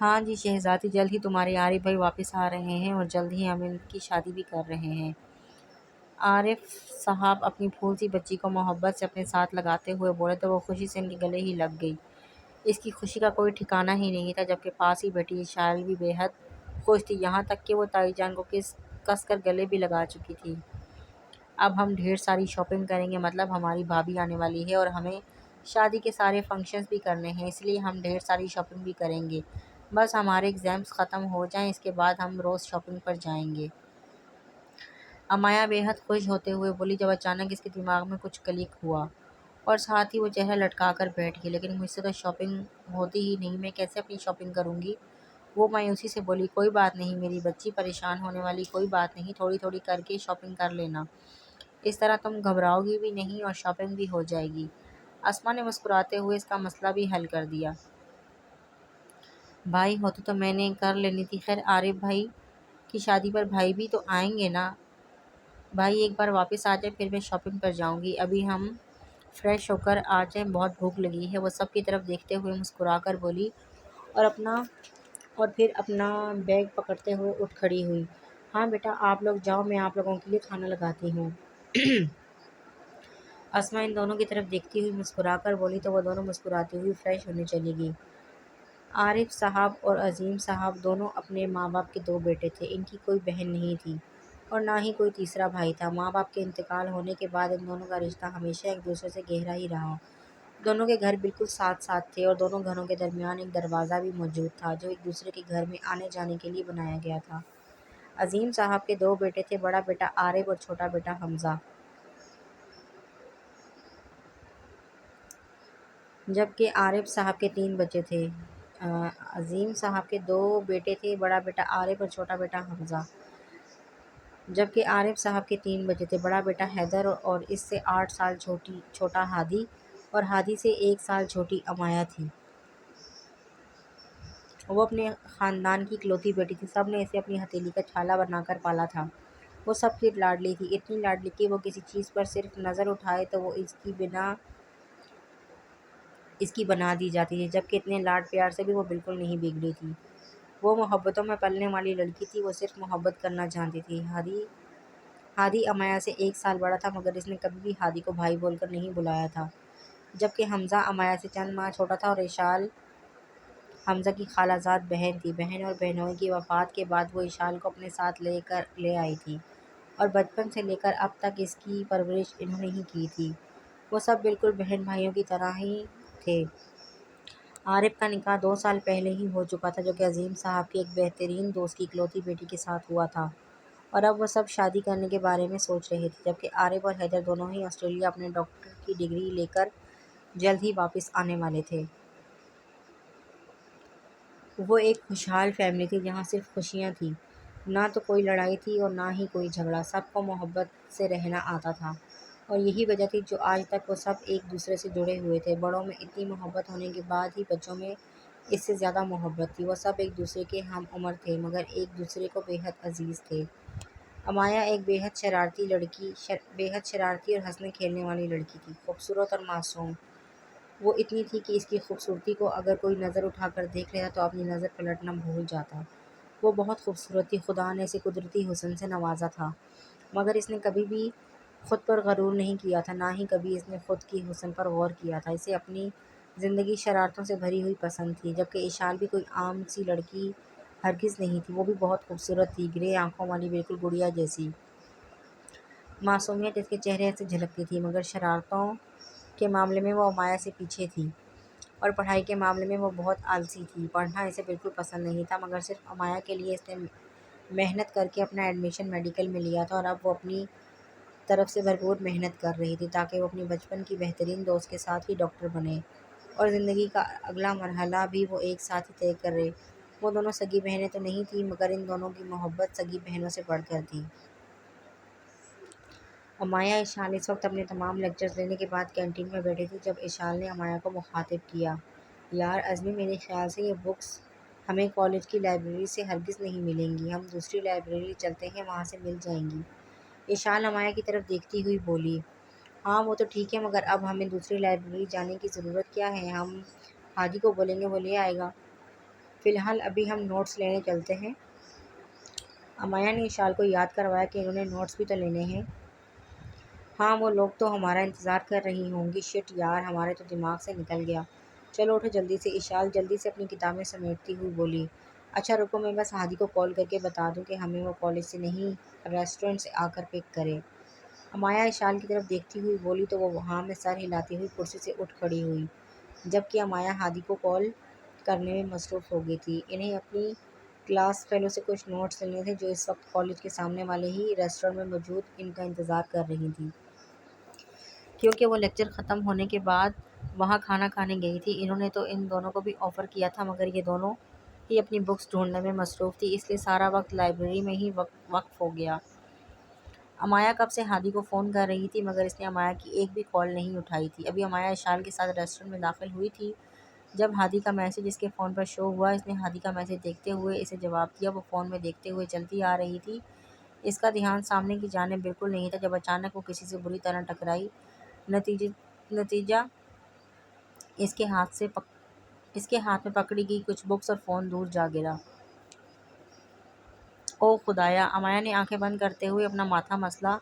ہاں جی شہزادی، جلد ہی تمہارے عارف بھائی واپس آ رہے ہیں اور جلد ہی ہم ان کی شادی بھی کر رہے ہیں۔ عارف صاحب اپنی پھول سی بچی کو محبت سے اپنے ساتھ لگاتے ہوئے بولے تو وہ خوشی سے ان کے گلے ہی لگ گئی۔ اس کی خوشی کا کوئی ٹھکانہ ہی نہیں تھا، جبکہ پاس ہی بیٹھی اشال بھی بے حد خوش تھی، یہاں تک کہ وہ تائی جان کو کس کر گلے بھی لگا چکی تھی۔ اب ہم ڈھیر ساری شاپنگ کریں گے، مطلب ہماری بھابھی آنے والی ہے اور ہمیں شادی کے سارے فنکشنز بھی کرنے ہیں، اس لیے ہم ڈھیر ساری شاپنگ بھی کریں گے۔ بس ہمارے ایگزامز ختم ہو جائیں، اس کے بعد ہم روز شاپنگ پر جائیں گے۔ امایا بے حد خوش ہوتے ہوئے بولی، جب اچانک اس کے دماغ میں کچھ کلک ہوا اور ساتھ ہی وہ چہرہ لٹکا کر بیٹھ گئی۔ لیکن مجھ سے تو شاپنگ ہوتی ہی نہیں، میں کیسے اپنی شاپنگ کروں گی؟ وہ مایوسی سے بولی، کوئی بات نہیں میری بچی، پریشان ہونے والی کوئی بات نہیں، تھوڑی تھوڑی کر کے شاپنگ کر لینا، اس طرح تم گھبراؤ گی بھی نہیں اور شاپنگ بھی ہو جائے گی۔ اسما نے مسکراتے ہوئے اس کا مسئلہ بھی حل کر دیا۔ بھائی ہوتے تو میں نے کر لینی تھی، خیر عارف بھائی کی شادی پر بھائی بھی تو آئیں گے نا، بھائی ایک بار واپس آ جائے پھر میں شاپنگ پر جاؤں گی، ابھی ہم فریش ہو کر آ جائیں، بہت بھوک لگی ہے۔ وہ سب کی طرف دیکھتے ہوئے مسکرا کر بولی اور پھر اپنا بیگ پکڑتے ہوئے اٹھ کھڑی ہوئی۔ ہاں بیٹا آپ لوگ جاؤ، میں آپ لوگوں کے لیے کھانا لگاتی ہوں۔ اسما ان دونوں کی طرف دیکھتی ہوئی مسکرا کر بولی تو وہ دونوں مسکراتی ہوئی فریش ہونے چلی گئی۔ عارف صاحب اور عظیم صاحب دونوں اپنے ماں باپ کے دو بیٹے تھے، ان کی کوئی بہن نہیں تھی اور نہ ہی کوئی تیسرا بھائی تھا۔ ماں باپ کے انتقال ہونے کے بعد ان دونوں کا رشتہ ہمیشہ ایک دوسرے سے گہرا ہی رہا۔ دونوں کے گھر بالکل ساتھ ساتھ تھے اور دونوں گھروں کے درمیان ایک دروازہ بھی موجود تھا جو ایک دوسرے کے گھر میں آنے جانے کے لیے بنایا گیا تھا۔ عظیم صاحب کے دو بیٹے تھے، بڑا بیٹا عارف اور چھوٹا بیٹا حمزہ، جبکہ عارف صاحب کے تین بچے تھے۔ عظیم صاحب کے دو بیٹے تھے، بڑا بیٹا عارف اور چھوٹا بیٹا حمزہ، جبکہ عارف صاحب کے تین بچے تھے، بڑا بیٹا حیدر اور اس سے 8 سال چھوٹا ہادی، اور ہادی سے 1 سال چھوٹی امایا تھی۔ وہ اپنے خاندان کی اکلوتی بیٹی تھی، سب نے اسے اپنی ہتھیلی کا چھالا بنا کر پالا تھا۔ وہ سب کی لاڈلی تھی، اتنی لاڈلی کہ وہ کسی چیز پر صرف نظر اٹھائے تو وہ اس کی بنا دی جاتی تھی، جبکہ اتنے لاڈ پیار سے بھی وہ بالکل نہیں بگڑی تھی۔ وہ محبتوں میں پلنے والی لڑکی تھی، وہ صرف محبت کرنا جانتی تھی۔ ہادی امایا سے 1 سال بڑا تھا، مگر اس نے کبھی بھی ہادی کو بھائی بول کر نہیں بلایا تھا، جبکہ حمزہ امایا سے چند ماہ چھوٹا تھا اور اشال حمزہ کی خالہ زاد بہن تھی۔ بہن اور بہنوئی کی وفات کے بعد وہ اشال کو اپنے ساتھ لے آئی تھی اور بچپن سے لے کر اب تک اس کی پرورش انہوں نے ہی کی تھی۔ وہ سب بالکل بہن بھائیوں کی طرح ہی تھے۔ عارف کا نکاح 2 سال پہلے ہی ہو چکا تھا، جو کہ عظیم صاحب کی ایک بہترین دوست کی اکلوتی بیٹی کے ساتھ ہوا تھا، اور اب وہ سب شادی کرنے کے بارے میں سوچ رہے تھے، جبکہ عارف اور حیدر دونوں ہی آسٹریلیا اپنے ڈاکٹر کی ڈگری لے کر جلد ہی واپس آنے والے تھے۔ وہ ایک خوشحال فیملی تھی جہاں صرف خوشیاں تھیں، نہ تو کوئی لڑائی تھی اور نہ ہی کوئی جھگڑا، سب کو محبت سے رہنا آتا تھا، اور یہی وجہ تھی جو آج تک وہ سب ایک دوسرے سے جڑے ہوئے تھے۔ بڑوں میں اتنی محبت ہونے کے بعد ہی بچوں میں اس سے زیادہ محبت تھی۔ وہ سب ایک دوسرے کے ہم عمر تھے، مگر ایک دوسرے کو بے حد عزیز تھے۔ امایا ایک بے حد شرارتی اور ہنسنے کھیلنے والی لڑکی تھی، خوبصورت اور معصوم۔ وہ اتنی تھی کہ اس کی خوبصورتی کو اگر کوئی نظر اٹھا کر دیکھ لیتا تو اپنی نظر پلٹنا بھول جاتا۔ وہ بہت خوبصورت تھی، خدا نے اسے قدرتی حسن سے نوازا تھا، مگر اس نے کبھی بھی خود پر غرور نہیں کیا تھا، نہ ہی کبھی اس نے خود کی حسن پر غور کیا تھا۔ اسے اپنی زندگی شرارتوں سے بھری ہوئی پسند تھی، جبکہ اشال بھی کوئی عام سی لڑکی ہرگز نہیں تھی۔ وہ بھی بہت خوبصورت تھی، گرے آنکھوں والی، بالکل گڑیا جیسی۔ معصومیت اس کے چہرے سے جھلکتی تھی، مگر شرارتوں کے معاملے میں وہ امایا سے پیچھے تھی، اور پڑھائی کے معاملے میں وہ بہت آلسی تھی۔ پڑھنا اسے بالکل پسند نہیں تھا، مگر صرف امایا کے لیے اس نے محنت کر کے اپنا ایڈمیشن میڈیکل میں لیا تھا، اور اب وہ اپنی طرف سے بھرپور محنت کر رہی تھی تاکہ وہ اپنی بچپن کی بہترین دوست کے ساتھ ہی ڈاکٹر بنے اور زندگی کا اگلا مرحلہ بھی وہ ایک ساتھ ہی طے کرے۔ وہ دونوں سگی بہنیں تو نہیں تھیں، مگر ان دونوں کی محبت سگی بہنوں سے بڑھ کر تھی۔ امایا اشال اس وقت اپنے تمام لیکچرز لینے کے بعد کینٹین میں بیٹھی تھی، جب اشال نے امایا کو مخاطب کیا، یار عظمی، میرے خیال سے یہ بکس ہمیں کالج کی لائبریری سے ہرگز نہیں ملیں گی، ہم دوسری لائبریری چلتے ہیں، وہاں سے مل جائیں گی۔ اشال امایا کی طرف دیکھتی ہوئی بولی، ہاں وہ تو ٹھیک ہے، مگر اب ہمیں دوسری لائبریری جانے کی ضرورت کیا ہے؟ ہم حاجی کو بولیں گے، وہ لے آئے گا۔ فی الحال ابھی ہم نوٹس لینے چلتے ہیں۔ امایا نے اشال کو یاد کروایا کہ انہوں نے نوٹس بھی تو لینے ہیں۔ ہاں وہ لوگ تو ہمارا انتظار کر رہی ہوں گی۔ شٹ یار، ہمارے تو دماغ سے نکل گیا۔ چلو اٹھو جلدی سے۔ اشال جلدی سے اپنی کتابیں سمیٹتی ہوئی بولی۔ اچھا رکو، میں بس ہادی کو کال کر کے بتا دوں کہ ہمیں وہ کالج سے نہیں ریسٹورینٹ سے آ کر پک کرے۔ امایا اشال کی طرف دیکھتی ہوئی بولی تو وہ وہاں میں سر ہلاتی ہوئی کرسی سے اٹھ کھڑی ہوئی، جبکہ امایا ہادی کو کال کرنے میں مصروف ہو گئی تھی۔ انہیں اپنی کلاس فیلو سے کچھ نوٹس لینے تھے جو اس وقت کالج کے سامنے والے ہی ریسٹورینٹ میں موجود ان کا انتظار کر رہی تھیں، کیونکہ وہ لیکچر ختم ہونے کے بعد وہاں کھانا کھانے گئی تھی۔ انہوں نے تو ان دونوں کو بھی آفر کیا تھا، مگر یہ دونوں ہی اپنی بکس ڈھونڈنے میں مصروف تھی، اس لیے سارا وقت لائبریری میں ہی وقف ہو گیا۔ امایا کب سے ہادی کو فون کر رہی تھی، مگر اس نے امایا کی ایک بھی کال نہیں اٹھائی تھی۔ ابھی امایا اشال کے ساتھ ریسٹورینٹ میں داخل ہوئی تھی جب ہادی کا میسج اس کے فون پر شو ہوا۔ اس نے ہادی کا میسج دیکھتے ہوئے اسے جواب دیا۔ وہ فون میں دیکھتے ہوئے چلتی آ رہی تھی، اس کا دھیان سامنے کی جانب بالکل نہیں تھا، جب اچانک وہ کسی سے بری طرح ٹکرائی۔ نتیجہ اس کے ہاتھ میں پکڑی گئی کچھ بکس اور فون دور جا گرا۔ او خدایا! امایا نے آنکھیں بند کرتے ہوئے اپنا ماتھا مسلا۔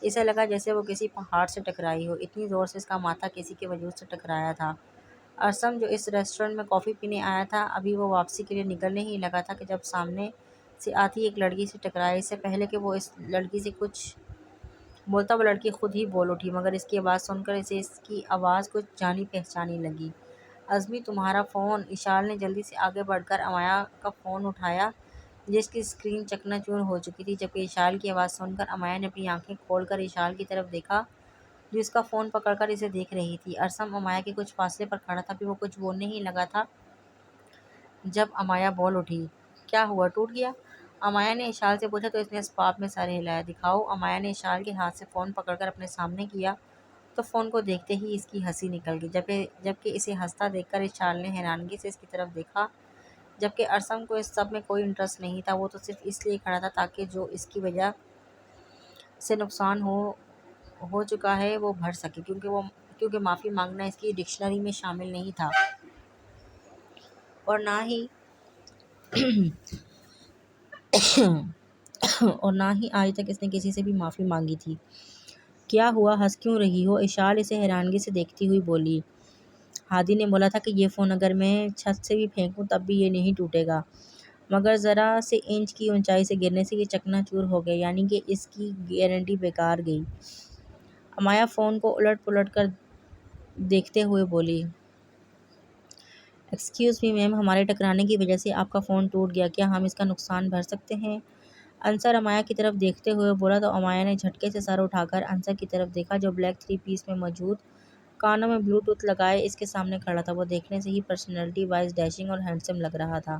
اسے لگا جیسے وہ کسی پہاڑ سے ٹکرائی ہو، اتنی زور سے اس کا ماتھا کسی کے وجود سے ٹکرایا تھا۔ ارسم جو اس ریسٹورینٹ میں کافی پینے آیا تھا، ابھی وہ واپسی کے لیے نکلنے ہی لگا تھا کہ جب سامنے سے آتی ایک لڑکی سے ٹکرایا۔ اس سے پہلے کہ وہ اس لڑکی سے کچھ بولتا، وہ لڑکی خود ہی بول اٹھی، مگر اس کی آواز سن کر اسے اس کی آواز کچھ جانی پہچانی لگی۔ عظمی تمہارا فون! اشال نے جلدی سے آگے بڑھ کر امایا کا فون اٹھایا جس کی اسکرین چکنا چور ہو چکی تھی، جبکہ اشال کی آواز سن کر امایا نے اپنی آنکھیں کھول کر اشال کی طرف دیکھا جو اس کا فون پکڑ کر اسے دیکھ رہی تھی۔ ارسم امایا کے کچھ فاصلے پر کھڑا تھا، پھر وہ کچھ بولنے ہی لگا تھا جب امایا بول اٹھی، کیا ہوا، ٹوٹ گیا؟ امایا نے اشال سے پوچھا تو اس نے اسباب میں سر ہلایا۔ دکھاؤ۔ امایا نے اشال کے ہاتھ سے فون پکڑ کر اپنے سامنے کیا تو فون کو دیکھتے ہی اس کی ہنسی نکل گئی، جبکہ اسے ہنستا دیکھ کر اشال نے حیرانگی سے اس کی طرف دیکھا، جبکہ ارسم کو اس سب میں کوئی انٹرسٹ نہیں تھا۔ وہ تو صرف اس لیے کھڑا تھا تاکہ جو اس کی وجہ سے نقصان ہو چکا ہے وہ بھر سکے، کیونکہ معافی مانگنا اس کی ڈکشنری میں شامل نہیں تھا اور نہ ہی آج تک اس نے کسی سے بھی معافی مانگی تھی۔ کیا ہوا، ہنس کیوں رہی ہو؟ اشال اسے حیرانگی سے دیکھتی ہوئی بولی۔ ہادی نے بولا تھا کہ یہ فون اگر میں چھت سے بھی پھینکوں تب بھی یہ نہیں ٹوٹے گا، مگر ذرا سے انچ کی اونچائی سے گرنے سے یہ چکنا چور ہو گیا، یعنی کہ اس کی گارنٹی بیکار گئی۔ امایا فون کو الٹ پلٹ کر دیکھتے ہوئے بولی، ایکسکیوز می میم، ہمارے ٹکرانے کی وجہ سے آپ کا فون ٹوٹ گیا، کیا ہم اس کا نقصان بھر سکتے ہیں؟ انصر امایا کی طرف دیکھتے ہوئے بولا تو امایا نے جھٹکے سے سر اٹھا کر انصر کی طرف دیکھا جو بلیک 3 پیس میں موجود، کانوں میں بلوٹوتھ لگائے اس کے سامنے کھڑا تھا۔ وہ دیکھنے سے ہی پرسنالٹی وائز ڈیشنگ اور ہینڈسم لگ رہا تھا،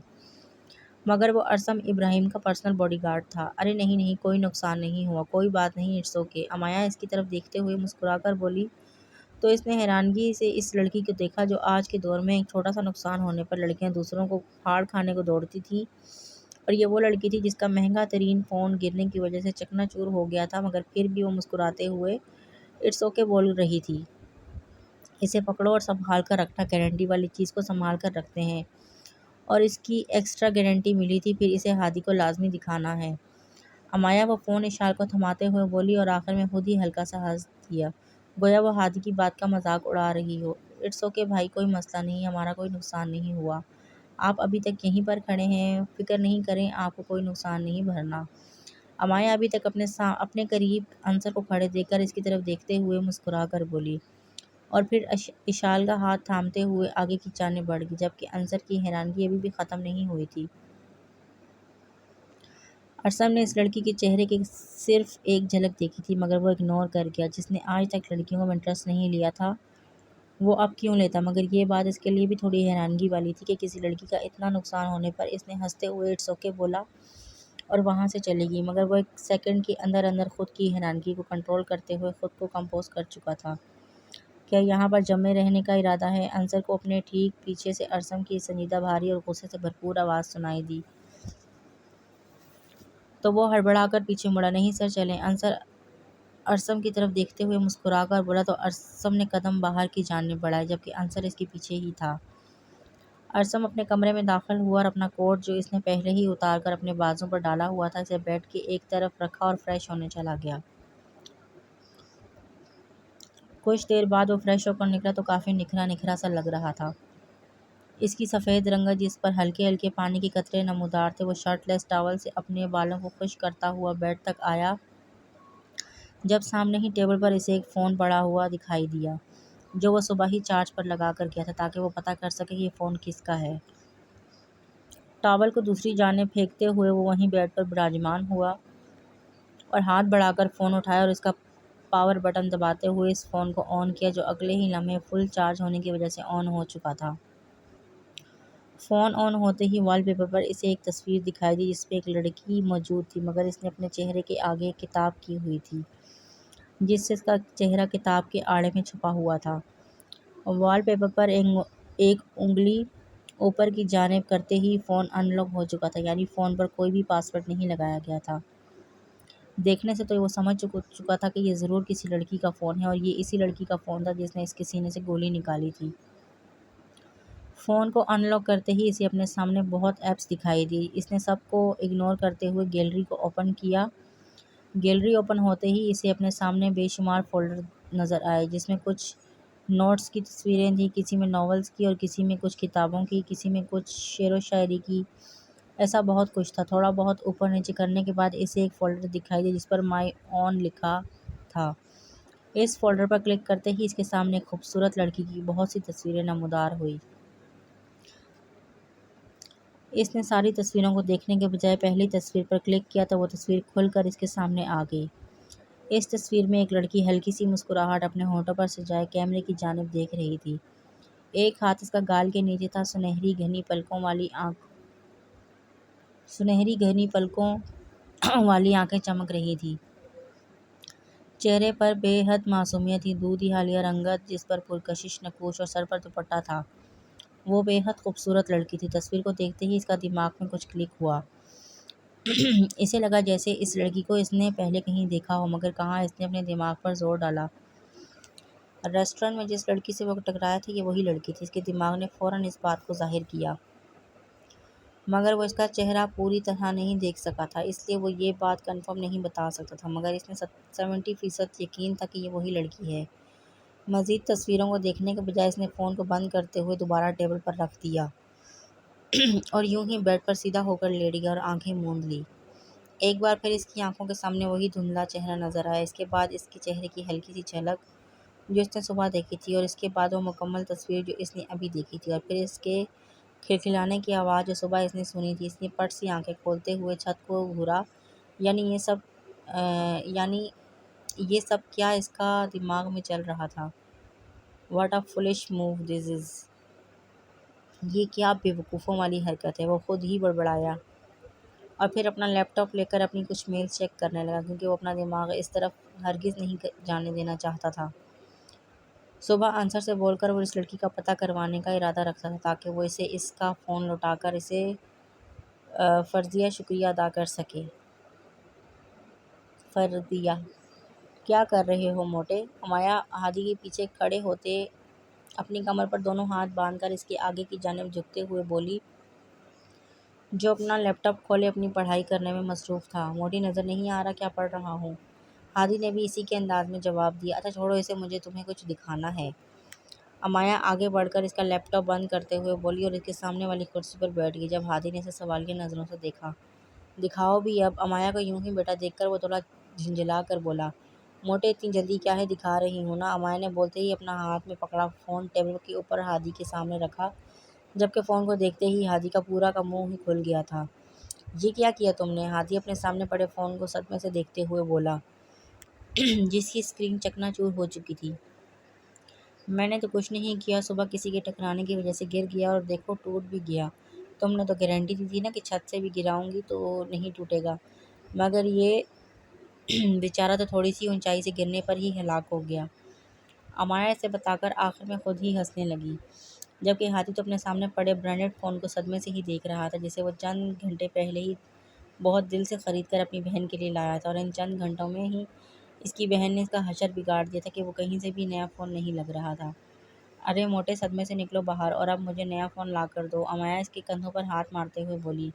مگر وہ ارسم ابراہیم کا پرسنل باڈی گارڈ تھا۔ ارے نہیں، کوئی نقصان نہیں ہوا، کوئی بات نہیں، اٹس اوکے۔ امایا اس کی طرف دیکھتے ہوئے مسکرا کر بولی تو اس نے حیرانگی سے اس لڑکی کو دیکھا جو آج کے دور میں ایک چھوٹا سا نقصان ہونے پر لڑکیاں دوسروں کو پھاڑ کھانے کو دوڑتی تھی، اور یہ وہ لڑکی تھی جس کا مہنگا ترین فون گرنے کی وجہ سے چکنا چور ہو گیا تھا، مگر پھر بھی وہ مسکراتے ہوئے اٹس اوکے بول رہی تھی۔ اسے پکڑو اور سنبھال کر رکھنا، گارنٹی والی چیز کو سنبھال کر رکھتے ہیں، اور اس کی ایکسٹرا گارنٹی ملی تھی، پھر اسے ہادی کو لازمی دکھانا ہے۔ امایا وہ فون اشال کو تھماتے ہوئے بولی اور آخر میں خود ہی ہلکا سا ہنس دیا، گویا وہ ہادی کی بات کا مذاق اڑا رہی ہو۔ اٹس اوکے بھائی، کوئی مسئلہ نہیں، ہمارا کوئی نقصان نہیں ہوا، آپ ابھی تک یہیں پر کھڑے ہیں، فکر نہیں کریں، آپ کو کوئی نقصان نہیں بھرنا۔ امایا ابھی تک اپنے قریب انصر کو کھڑے دیکھ کر اس کی طرف دیکھتے ہوئے مسکرا کر بولی، اور پھر اشال کا ہاتھ تھامتے ہوئے آگے کی جانب بڑھ گئی، جبکہ انصر کی حیرانگی ابھی بھی ختم نہیں ہوئی تھی۔ ارسم نے اس لڑکی کے چہرے کی صرف ایک جھلک دیکھی تھی، مگر وہ اگنور کر گیا۔ جس نے آج تک لڑکیوں میں انٹرسٹ نہیں لیا تھا وہ اب کیوں لیتا، مگر یہ بات اس کے لیے بھی تھوڑی حیرانگی والی تھی کہ کسی لڑکی کا اتنا نقصان ہونے پر اس نے ہنستے ہوئے اٹس اوکے بولا اور وہاں سے چلی گئی، مگر وہ ایک سیکنڈ کے اندر اندر خود کی حیرانگی کو کنٹرول کرتے ہوئے خود کو کمپوز کر چکا تھا۔ کیا یہاں پر جمے رہنے کا ارادہ ہے؟ انصر کو اپنے ٹھیک پیچھے سے ارسم کی سنجیدہ بھاری اور غصے سے بھرپور آواز سنائی دی، تو وہ ہڑبڑا کر پیچھے مڑا، نہیں سر چلیں۔ انصر ارسم کی طرف دیکھتے ہوئے مسکرا کر بولا تو ارسم نے قدم باہر کی جانب بڑھائے، جبکہ انصر اس کے پیچھے ہی تھا۔ ارسم اپنے کمرے میں داخل ہوا اور اپنا کوٹ جو اس نے پہلے ہی اتار کر اپنے بازو پر ڈالا ہوا تھا اسے بیڈ کے ایک طرف رکھا اور فریش ہونے چلا گیا۔ کچھ دیر بعد وہ فریش ہو کر نکلا تو کافی نکھرا نکھرا سا لگ رہا تھا۔ اس کی سفید رنگت جس پر ہلکے ہلکے پانی کے قطرے نمودار تھے، وہ شرٹ لیس ٹاول سے اپنے بالوں کو خشک کرتا ہوا بیڈ تک آیا جب سامنے ہی ٹیبل پر اسے ایک فون پڑا ہوا دکھائی دیا، جو وہ صبح ہی چارج پر لگا کر گیا تھا تاکہ وہ پتہ کر سکے کہ یہ فون کس کا ہے۔ ٹاول کو دوسری جانب پھینکتے ہوئے وہ وہیں بیڈ پر براجمان ہوا اور ہاتھ بڑھا کر فون اٹھایا اور اس کا پاور بٹن دباتے ہوئے اس فون کو آن کیا، جو اگلے ہی لمحے فل چارج ہونے کی وجہ سے آن ہو چکا تھا۔ فون آن ہوتے ہی وال پیپر پر اسے ایک تصویر دکھائی دی جس پہ ایک لڑکی موجود تھی، مگر اس نے اپنے چہرے کے آگے ایک کتاب کی ہوئی تھی جس سے اس کا چہرہ کتاب کے آڑے میں چھپا ہوا تھا۔ وال پیپر پر ایک انگلی اوپر کی جانب کرتے ہی فون ان لاک ہو چکا تھا، یعنی فون پر کوئی بھی پاس ورڈ نہیں لگایا گیا تھا۔ دیکھنے سے تو وہ سمجھ چکا تھا کہ یہ ضرور کسی لڑکی کا فون ہے اور یہ اسی لڑکی کا فون تھا جس نے اس کے سینے سے گولی نکالی تھی۔ فون کو ان لاک کرتے ہی اسے اپنے سامنے بہت ایپس دکھائی دی۔ اس نے سب کو اگنور کرتے ہوئے گیلری کو اوپن کیا۔ گیلری اوپن ہوتے ہی اسے اپنے سامنے بے شمار فولڈر نظر آئے جس میں کچھ نوٹس کی تصویریں تھیں، کسی میں ناولز کی اور کسی میں کچھ کتابوں کی، کسی میں کچھ شعر و شاعری کی۔ ایسا بہت کچھ تھا۔ تھوڑا بہت اوپر نیچے کرنے کے بعد اسے ایک فولڈر دکھائی دیا جس پر مائی اون لکھا تھا۔ اس فولڈر پر کلک کرتے ہی اس کے سامنے ایک خوبصورت لڑکی کی بہت سی تصویریں نمودار ہوئی۔ اس نے ساری تصویروں کو دیکھنے کے بجائے پہلی تصویر پر کلک کیا تو وہ تصویر کھل کر اس کے سامنے آ گئی۔ اس تصویر میں ایک لڑکی ہلکی سی مسکراہٹ اپنے ہونٹوں پر سجائے کیمرے کی جانب دیکھ رہی تھی۔ ایک ہاتھ اس کا گال کے نیچے تھا، سنہری گھنی پلکوں والی آنکھیں چمک رہی تھیں۔ چہرے پر بے حد معصومیت تھی، دودھی حالیہ رنگت جس پر پرکشش نقوش اور سر پر دوپٹہ تھا۔ وہ بے حد خوبصورت لڑکی تھی۔ تصویر کو دیکھتے ہی اس کا دماغ میں کچھ کلک ہوا۔ اسے لگا جیسے اس لڑکی کو اس نے پہلے کہیں دیکھا ہو، مگر کہاں اس نے اپنے دماغ پر زور ڈالا۔ ریسٹورانٹ میں جس لڑکی سے وہ ٹکرایا تھا یہ وہی لڑکی تھی۔ اس کے دماغ نے فوراً اس بات کو ظاہر کیا، مگر وہ اس کا چہرہ پوری طرح نہیں دیکھ سکا تھا، اس لیے وہ یہ بات کنفرم نہیں بتا سکتا تھا، مگر اس نے 70% یقین تھا کہ یہ وہی لڑکی ہے۔ مزید تصویروں کو دیکھنے کے بجائے اس نے فون کو بند کرتے ہوئے دوبارہ ٹیبل پر رکھ دیا اور یوں ہی بیڈ پر سیدھا ہو کر لیٹ گیا اور آنکھیں موند لی۔ ایک بار پھر اس کی آنکھوں کے سامنے وہی دھندلا چہرہ نظر آیا، اس کے بعد اس کے چہرے کی ہلکی سی جھلک جو اس نے صبح دیکھی تھی، اور اس کے بعد وہ مکمل تصویر جو اس نے ابھی دیکھی تھی، اور پھر اس کے کھلکھلانے کی آواز جو صبح اس نے سنی تھی۔ اس نے پٹ سی آنکھیں کھولتے ہوئے چھت کو گھورا۔ یعنی یہ سب کیا اس کا دماغ میں چل رہا تھا؟ What a foolish move this is! یہ کیا بے وقوفوں والی حرکت ہے! وہ خود ہی بڑبڑایا اور پھر اپنا لیپ ٹاپ لے کر اپنی کچھ میلز چیک کرنے لگا، کیونکہ وہ اپنا دماغ اس طرف ہرگز نہیں جانے دینا چاہتا تھا۔ صبح انصر سے بول کر وہ اس لڑکی کا پتہ کروانے کا ارادہ رکھتا تھا تاکہ وہ اسے اس کا فون لوٹا کر اسے فرضیہ شکریہ ادا کر سکے۔ فرضیہ! کیا کر رہے ہو موٹے؟ امایا ہادی کے پیچھے کھڑے ہوتے اپنی کمر پر دونوں ہاتھ باندھ کر اس کے آگے کی جانب جھکتے ہوئے بولی، جو اپنا لیپ ٹاپ کھولے اپنی پڑھائی کرنے میں مصروف تھا۔ موٹی نظر نہیں آ رہا کیا پڑھ رہا ہوں؟ ہادی نے بھی اسی کے انداز میں جواب دیا۔ اچھا چھوڑو اسے، مجھے تمہیں کچھ دکھانا ہے۔ امایا آگے بڑھ کر اس کا لیپ ٹاپ بند کرتے ہوئے بولی اور اس کے سامنے والی کرسی پر بیٹھ گئی۔ جب ہادی نے اسے سوالیہ نظروں سے دیکھا، دکھاؤ بھی اب! امایا کو یوں ہی بیٹا دیکھ کر وہ تھوڑا جھنجھلا کر بولا، موٹے اتنی جلدی کیا ہے، دکھا رہی ہوں نا! امایا نے بولتے ہی اپنا ہاتھ میں پکڑا فون ٹیبل کے اوپر ہادی کے سامنے رکھا، جبکہ فون کو دیکھتے ہی ہادی کا پورا کا منہ ہی کھل گیا تھا۔ یہ کیا کیا تم نے؟ ہادی اپنے سامنے پڑے فون کو صدمے سے دیکھتے ہوئے بولا، جس کی اسکرین چکنا چور ہو چکی تھی۔ میں نے تو کچھ نہیں کیا، صبح کسی کے ٹکرانے کی وجہ سے گر گیا اور دیکھو ٹوٹ بھی گیا۔ تم نے تو گارنٹی دی تھی نا کہ چھت سے بھی گراؤں گی تو نہیں ٹوٹے گا، مگر یہ بیچارہ تو تھوڑی سی اونچائی سے گرنے پر ہی ہلاک ہو گیا۔ امایا اسے بتا کر آخر میں خود ہی ہنسنے لگی، جبکہ ہادی تو اپنے سامنے پڑے برانڈڈ فون کو صدمے سے ہی دیکھ رہا تھا، جسے وہ چند گھنٹے پہلے ہی بہت دل سے خرید کر اپنی بہن کے لیے لایا تھا، اور ان چند گھنٹوں میں ہی اس کی بہن نے اس کا حشر بگاڑ دیا تھا کہ وہ کہیں سے بھی نیا فون نہیں لگ رہا تھا۔ ارے موٹے، صدمے سے نکلو باہر اور اب مجھے نیا فون لا کر دو! امایا اس کے کندھوں پر ہاتھ مارتے ہوئے بولی۔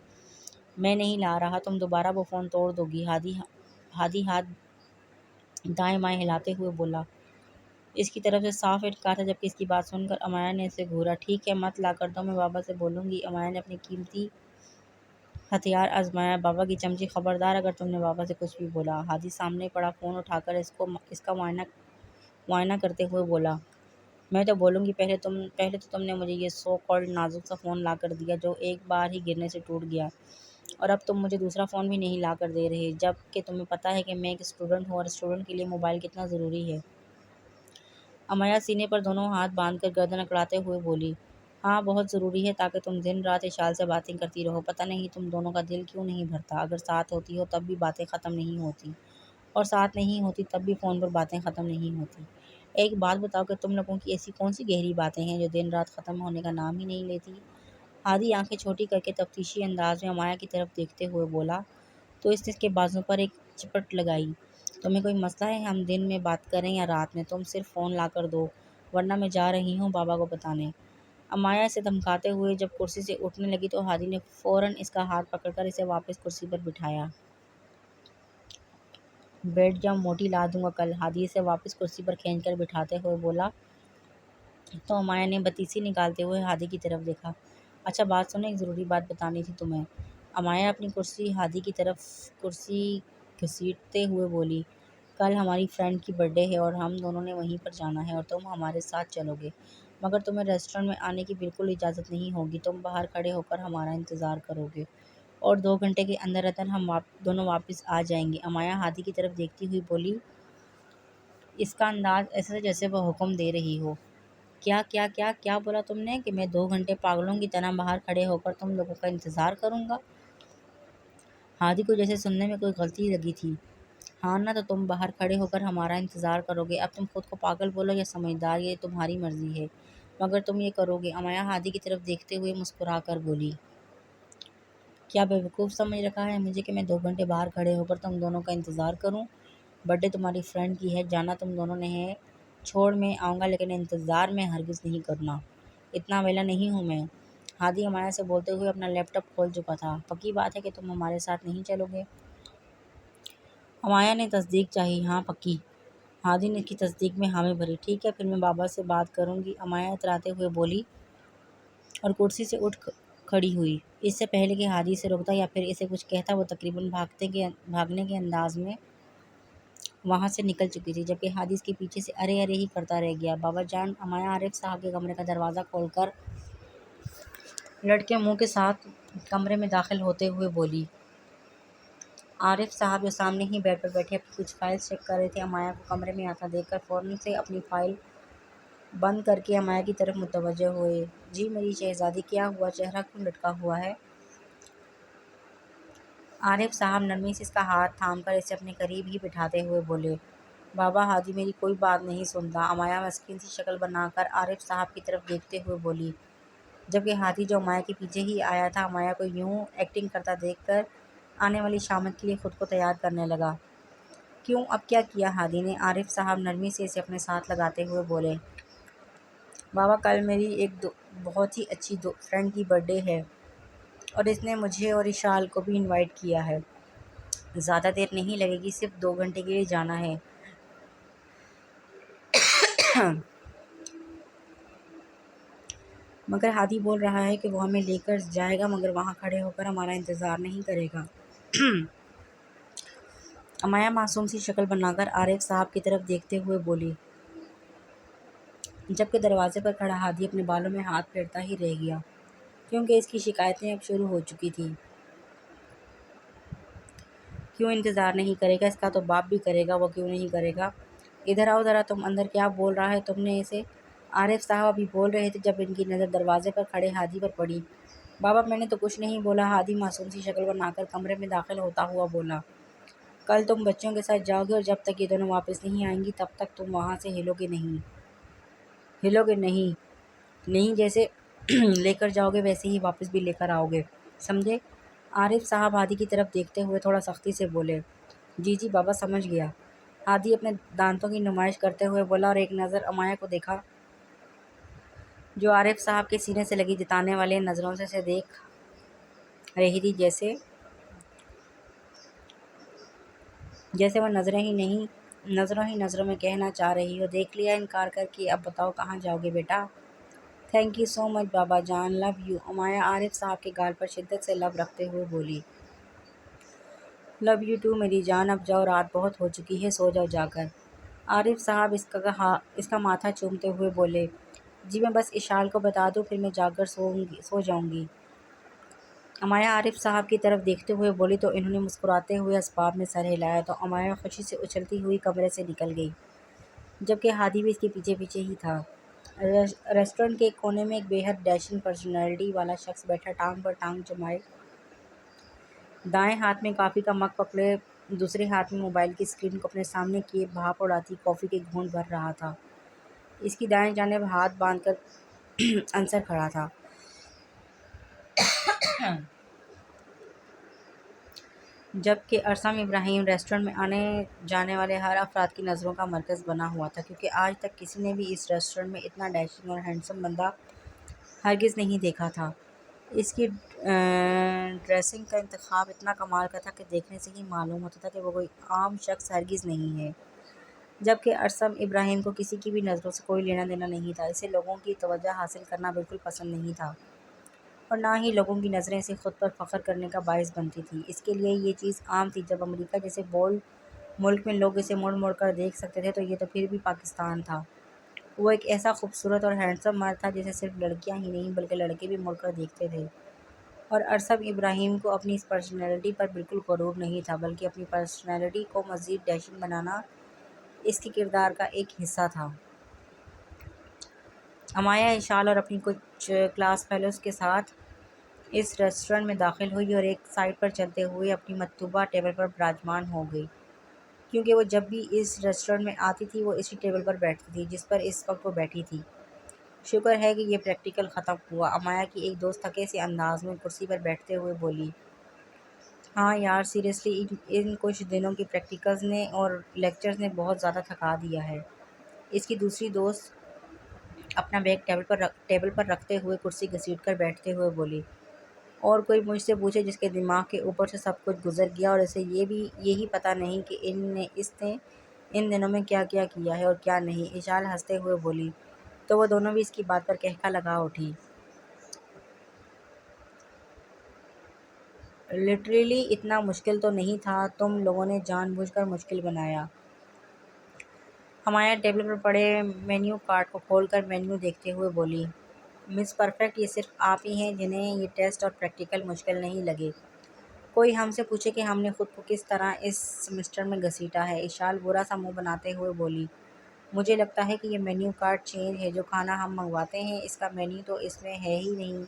میں نہیں لا رہا، تم دوبارہ وہ فون توڑ دو گی! ہادی ہاتھ دائیں بائیں ہلاتے ہوئے بولا۔ اس کی طرف سے صاف انکار تھا، جبکہ اس کی بات سن کر امایا نے اسے گھورا۔ ٹھیک ہے، مت لا کر دو، میں بابا سے بولوں گی۔ امایا نے اپنی قیمتی ہتھیار آزمایا۔ بابا کی چمچی، خبردار اگر تم نے بابا سے کچھ بھی بولا۔ ہادی سامنے پڑا فون اٹھا کر اس کا معائنہ کرتے ہوئے بولا، میں تو بولوں گی، پہلے تو تم نے مجھے یہ سو کالڈ نازک سا فون لا کر دیا جو ایک بار ہی گرنے سے ٹوٹ گیا، اور اب تم مجھے دوسرا فون بھی نہیں لا کر دے رہے، جب کہ تمہیں پتہ ہے کہ میں ایک اسٹوڈنٹ ہوں اور اسٹوڈنٹ کے لیے موبائل کتنا ضروری ہے۔ امایا سینے پر دونوں ہاتھ باندھ کر گردن اکڑاتے ہوئے بولی، ہاں بہت ضروری ہے، تاکہ تم دن رات اشال سے باتیں کرتی رہو۔ پتہ نہیں تم دونوں کا دل کیوں نہیں بھرتا، اگر ساتھ ہوتی ہو تب بھی باتیں ختم نہیں ہوتی، اور ساتھ نہیں ہوتی تب بھی فون پر باتیں ختم نہیں ہوتی۔ ایک بات بتاؤ کہ تم لوگوں کی ایسی کون سی گہری باتیں ہیں جو دن رات ختم ہونے کا نام ہی نہیں لیتی؟ ہادی آنکھیں چھوٹی کر کے تفتیشی انداز میں امایا کی طرف دیکھتے ہوئے بولا، تو اس نے اس کے بازو پر ایک چپٹ لگائی، تمہیں کوئی مسئلہ ہے ہم دن میں بات کریں یا رات میں؟ تم صرف فون لا کر دو، ورنہ میں جا رہی ہوں بابا کو بتانے۔ امایا اسے دھمکاتے ہوئے جب کرسی سے اٹھنے لگی تو ہادی نے فوراً اس کا ہاتھ پکڑ کر اسے واپس کرسی پر بٹھایا۔ بیٹھ جاؤ، موٹی لا دوں گا کل، ہادی اسے واپس کرسی پر کھینچ کر بٹھاتے ہوئے بولا۔ تو امایا نے بتیسی نکالتے ہوئے ہادی کی طرف دیکھا۔ اچھا بات سنو، ایک ضروری بات بتانی تھی تمہیں۔ امایا اپنی کرسی ہادی کی طرف کرسی گھسیٹتے ہوئے بولی، کل ہماری فرینڈ کی برتھ ڈے ہے اور ہم دونوں نے وہیں پر جانا ہے اور تم ہمارے ساتھ چلو گے، مگر تمہیں ریسٹورنٹ میں آنے کی بالکل اجازت نہیں ہوگی، تم باہر کھڑے ہو کر ہمارا انتظار کرو گے اور 2 گھنٹے کے اندر اندر ہم دونوں واپس آ جائیں گے۔ امایا ہادی کی طرف دیکھتی ہوئی بولی، اس کا انداز ایسا جیسے وہ حکم دے رہی ہو۔ کیا بولا تم نے کہ میں 2 گھنٹے پاگلوں کی طرح باہر کھڑے ہو کر تم لوگوں کا انتظار کروں گا؟ ہادی کو جیسے سننے میں کوئی غلطی لگی تھی۔ ہاں نا، تو تم باہر کھڑے ہو کر ہمارا انتظار کرو گے۔ اب تم خود کو پاگل بولو یا سمجھدار، یہ تمہاری مرضی ہے، مگر تم یہ کرو گے۔ امایا ہادی کی طرف دیکھتے ہوئے مسکرا کر بولی، کیا بیوقوف سمجھ رکھا ہے مجھے کہ میں 2 گھنٹے باہر کھڑے ہو کر تم دونوں کا انتظار کروں؟ برتھ ڈے تمہاری فرینڈ کی ہے، جانا تم دونوں نے ہے، چھوڑ میں آؤں گا لیکن انتظار میں ہرگز نہیں کرنا، اتنا ویلا نہیں ہوں میں۔ ہادی امایا سے بولتے ہوئے اپنا لیپ ٹاپ کھول چکا تھا۔ پکی بات ہے کہ تم ہمارے ساتھ نہیں چلو گے؟ امایا نے تصدیق چاہی۔ ہاں پکی۔ ہادی نے اس کی تصدیق میں حامی بھری۔ ٹھیک ہے، پھر میں بابا سے بات کروں گی، امایا اتراتے ہوئے بولی اور کرسی سے اٹھ کھڑی ہوئی۔ اس سے پہلے کہ ہادی اسے روکتا یا پھر اسے کچھ کہتا، وہ تقریباً بھاگنے کے انداز میں وہاں سے نکل چکی تھی، جبکہ ہادی اس کے پیچھے سے ارے ارے ہی کرتا رہ گیا۔ بابا جان، امایا عارف صاحب کے کمرے کا دروازہ کھول کر لٹکے منہ کے ساتھ کمرے میں داخل ہوتے ہوئے بولی۔ عارف صاحب جو سامنے ہی بیڈ پر بیٹھے اپنی کچھ فائلز چیک کر رہے تھے، امایا کو کمرے میں آتا دیکھ کر فوراً سے اپنی فائل بند کر کے امایا کی طرف متوجہ ہوئے۔ جی میری شہزادی، کیا ہوا؟ چہرہ کیوں لٹکا ہوا ہے؟ عارف صاحب نرمی سے اس کا ہاتھ تھام کر اسے اپنے قریب ہی بٹھاتے ہوئے بولے۔ بابا، ہادی میری کوئی بات نہیں سنتا، امایا مسکین سی شکل بنا کر عارف صاحب کی طرف دیکھتے ہوئے بولی، جبکہ ہادی جو امایا کے پیچھے ہی آیا تھا، امایا کو یوں ایکٹنگ کرتا دیکھ کر آنے والی شامت کے لیے خود کو تیار کرنے لگا۔ کیوں، اب کیا کیا ہادی نے؟ عارف صاحب نرمی سے اسے اپنے ساتھ لگاتے ہوئے بولے۔ بابا، کل میری ایک بہت ہی اچھی فرینڈ کی برتھ ڈے ہے اور اس نے مجھے اور اشال کو بھی انوائٹ کیا ہے، زیادہ دیر نہیں لگے گی، صرف 2 گھنٹے کے لیے جانا ہے۔ مگر ہادی بول رہا ہے کہ وہ ہمیں لے کر جائے گا، مگر وہاں کھڑے ہو کر ہمارا انتظار نہیں کرے گا۔ امایا معصوم سی شکل بنا کر عارف صاحب کی طرف دیکھتے ہوئے بولی، جبکہ دروازے پر کھڑا ہادی اپنے بالوں میں ہاتھ پھیرتا ہی رہ گیا، کیونکہ اس کی شکایتیں اب شروع ہو چکی تھیں۔ کیوں انتظار نہیں کرے گا؟ اس کا تو باپ بھی کرے گا، وہ کیوں نہیں کرے گا؟ ادھر آؤ ذرا، تم اندر کیا بول رہا ہے تم نے اسے؟ عارف صاحب ابھی بول رہے تھے جب ان کی نظر دروازے پر کھڑے ہادی پر پڑی۔ بابا، میں نے تو کچھ نہیں بولا، ہادی معصوم سی شکل بنا کر کمرے میں داخل ہوتا ہوا بولا۔ کل تم بچوں کے ساتھ جاؤ گے اور جب تک یہ دونوں واپس نہیں آئیں گی تب تک تم وہاں سے ہلو گے نہیں۔ نہیں جیسے لے کر جاؤ گے ویسے ہی واپس بھی لے کر آؤ گے، سمجھے؟ عارف صاحب ہادی کی طرف دیکھتے ہوئے تھوڑا سختی سے بولے۔ جی جی بابا، سمجھ گیا، ہادی اپنے دانتوں کی نمائش کرتے ہوئے بولا اور ایک نظر امایا کو دیکھا جو عارف صاحب کے سینے سے لگی جتانے والے نظروں سے اسے دیکھ رہی تھی، جیسے وہ نظریں ہی نہیں نظروں ہی نظروں میں کہنا چاہ رہی ہو، دیکھ لیا انکار کر کے، اب بتاؤ کہاں جاؤ گے بیٹا؟ تھینک یو سو مچ بابا جان، لو یو، امایا عارف صاحب کے گال پر شدت سے لب رکھتے ہوئے بولی۔ لو یو ٹو میری جان، اب جاؤ، رات بہت ہو چکی ہے، سو جاؤ جا کر۔ عارف صاحب اس کا ماتھا چومتے ہوئے بولے، جی میں بس اشال کو بتا دوں، پھر میں جا کر سو جاؤں گی۔ امایا عارف صاحب کی طرف دیکھتے ہوئے بولی تو انہوں نے مسکراتے ہوئے اسباب میں سر ہلایا تو امایا خوشی سے اچھلتی ہوئی کمرے سے نکل گئی، جبکہ ہادی بھی اس کے پیچھے پیچھے ہی تھا۔ ریسٹورنٹ کے ایک کونے میں ایک بے حد ڈیشنگ پرسنالٹی والا شخص بیٹھا ٹانگ پر ٹانگ جمائے، دائیں ہاتھ میں کافی کا مگ پکڑے دوسرے ہاتھ میں موبائل کی اسکرین کو اپنے سامنے کیے بھاپ اڑاتی کافی کے گھونٹ بھر رہا تھا۔ اس کی دائیں جانب ہاتھ باندھ کر انصر کھڑا تھا، جبکہ ارسم ابراہیم ریسٹورنٹ میں آنے جانے والے ہر افراد کی نظروں کا مرکز بنا ہوا تھا، کیونکہ آج تک کسی نے بھی اس ریسٹورنٹ میں اتنا ڈیشنگ اور ہینڈسم بندہ ہرگز نہیں دیکھا تھا۔ اس کی ڈریسنگ کا انتخاب اتنا کمال کا تھا کہ دیکھنے سے ہی معلوم ہوتا تھا کہ وہ کوئی عام شخص ہرگز نہیں ہے، جبکہ ارسم ابراہیم کو کسی کی بھی نظروں سے کوئی لینا دینا نہیں تھا، اسے لوگوں کی توجہ حاصل کرنا بالکل پسند نہیں تھا اور نہ ہی لوگوں کی نظریں اسے خود پر فخر کرنے کا باعث بنتی تھیں۔ اس کے لیے یہ چیز عام تھی، جب امریکہ جیسے بولڈ ملک میں لوگ اسے مڑ مڑ کر دیکھ سکتے تھے تو یہ تو پھر بھی پاکستان تھا۔ وہ ایک ایسا خوبصورت اور ہینڈسم مرد تھا جسے صرف لڑکیاں ہی نہیں بلکہ لڑکے بھی مڑ کر دیکھتے تھے، اور ارسم ابراہیم کو اپنی اس پرسنالٹی پر بالکل غرور نہیں تھا، بلکہ اپنی پرسنالٹی کو مزید ڈیشنگ بنانا اس کے کردار کا ایک حصہ تھا۔ امایا اشال اور اپنی کچھ کلاس فیلوز کے ساتھ اس ریسٹورنٹ میں داخل ہوئی اور ایک سائٹ پر چلتے ہوئے اپنی مطلوبہ ٹیبل پر براجمان ہو گئی، کیونکہ وہ جب بھی اس ریسٹورنٹ میں آتی تھی وہ اسی ٹیبل پر بیٹھتی تھی جس پر اس وقت وہ بیٹھی تھی۔ شکر ہے کہ یہ پریکٹیکل ختم ہوا، امایا کی ایک دوست تھکے سے انداز میں کرسی پر بیٹھتے ہوئے بولی۔ ہاں یار سیریسلی ان کچھ دنوں کی پریکٹیکلز نے اور لیکچرز نے بہت زیادہ تھکا دیا ہے، اس کی دوسری دوست اپنا بیگ ٹیبل پر رکھتے ہوئے کرسی گھسیٹ کر بیٹھتے ہوئے بولی۔ اور کوئی مجھ سے پوچھے جس کے دماغ کے اوپر سے سب کچھ گزر گیا اور اسے یہی پتہ نہیں کہ اس نے ان دنوں میں کیا کیا کیا ہے اور کیا نہیں، اشال ہنستے ہوئے بولی، تو وہ دونوں بھی اس کی بات پر قہقہ لگا اٹھی۔ لٹرلی اتنا مشکل تو نہیں تھا، تم لوگوں نے جان بوجھ کر مشکل بنایا۔ امایا ٹیبل پر پڑے مینیو کارڈ کو کھول کر مینیو دیکھتے ہوئے بولی، مس پرفیکٹ، یہ صرف آپ ہی ہیں جنہیں یہ ٹیسٹ اور پریکٹیکل مشکل نہیں لگے۔ کوئی ہم سے پوچھے کہ ہم نے خود کو کس طرح اس سمسٹر میں گھسیٹا ہے۔ اشال برا سا منہ بناتے ہوئے بولی، مجھے لگتا ہے کہ یہ مینیو کارڈ چینج ہے، جو کھانا ہم منگواتے ہیں اس کا مینیو تو اس میں ہے ہی نہیں۔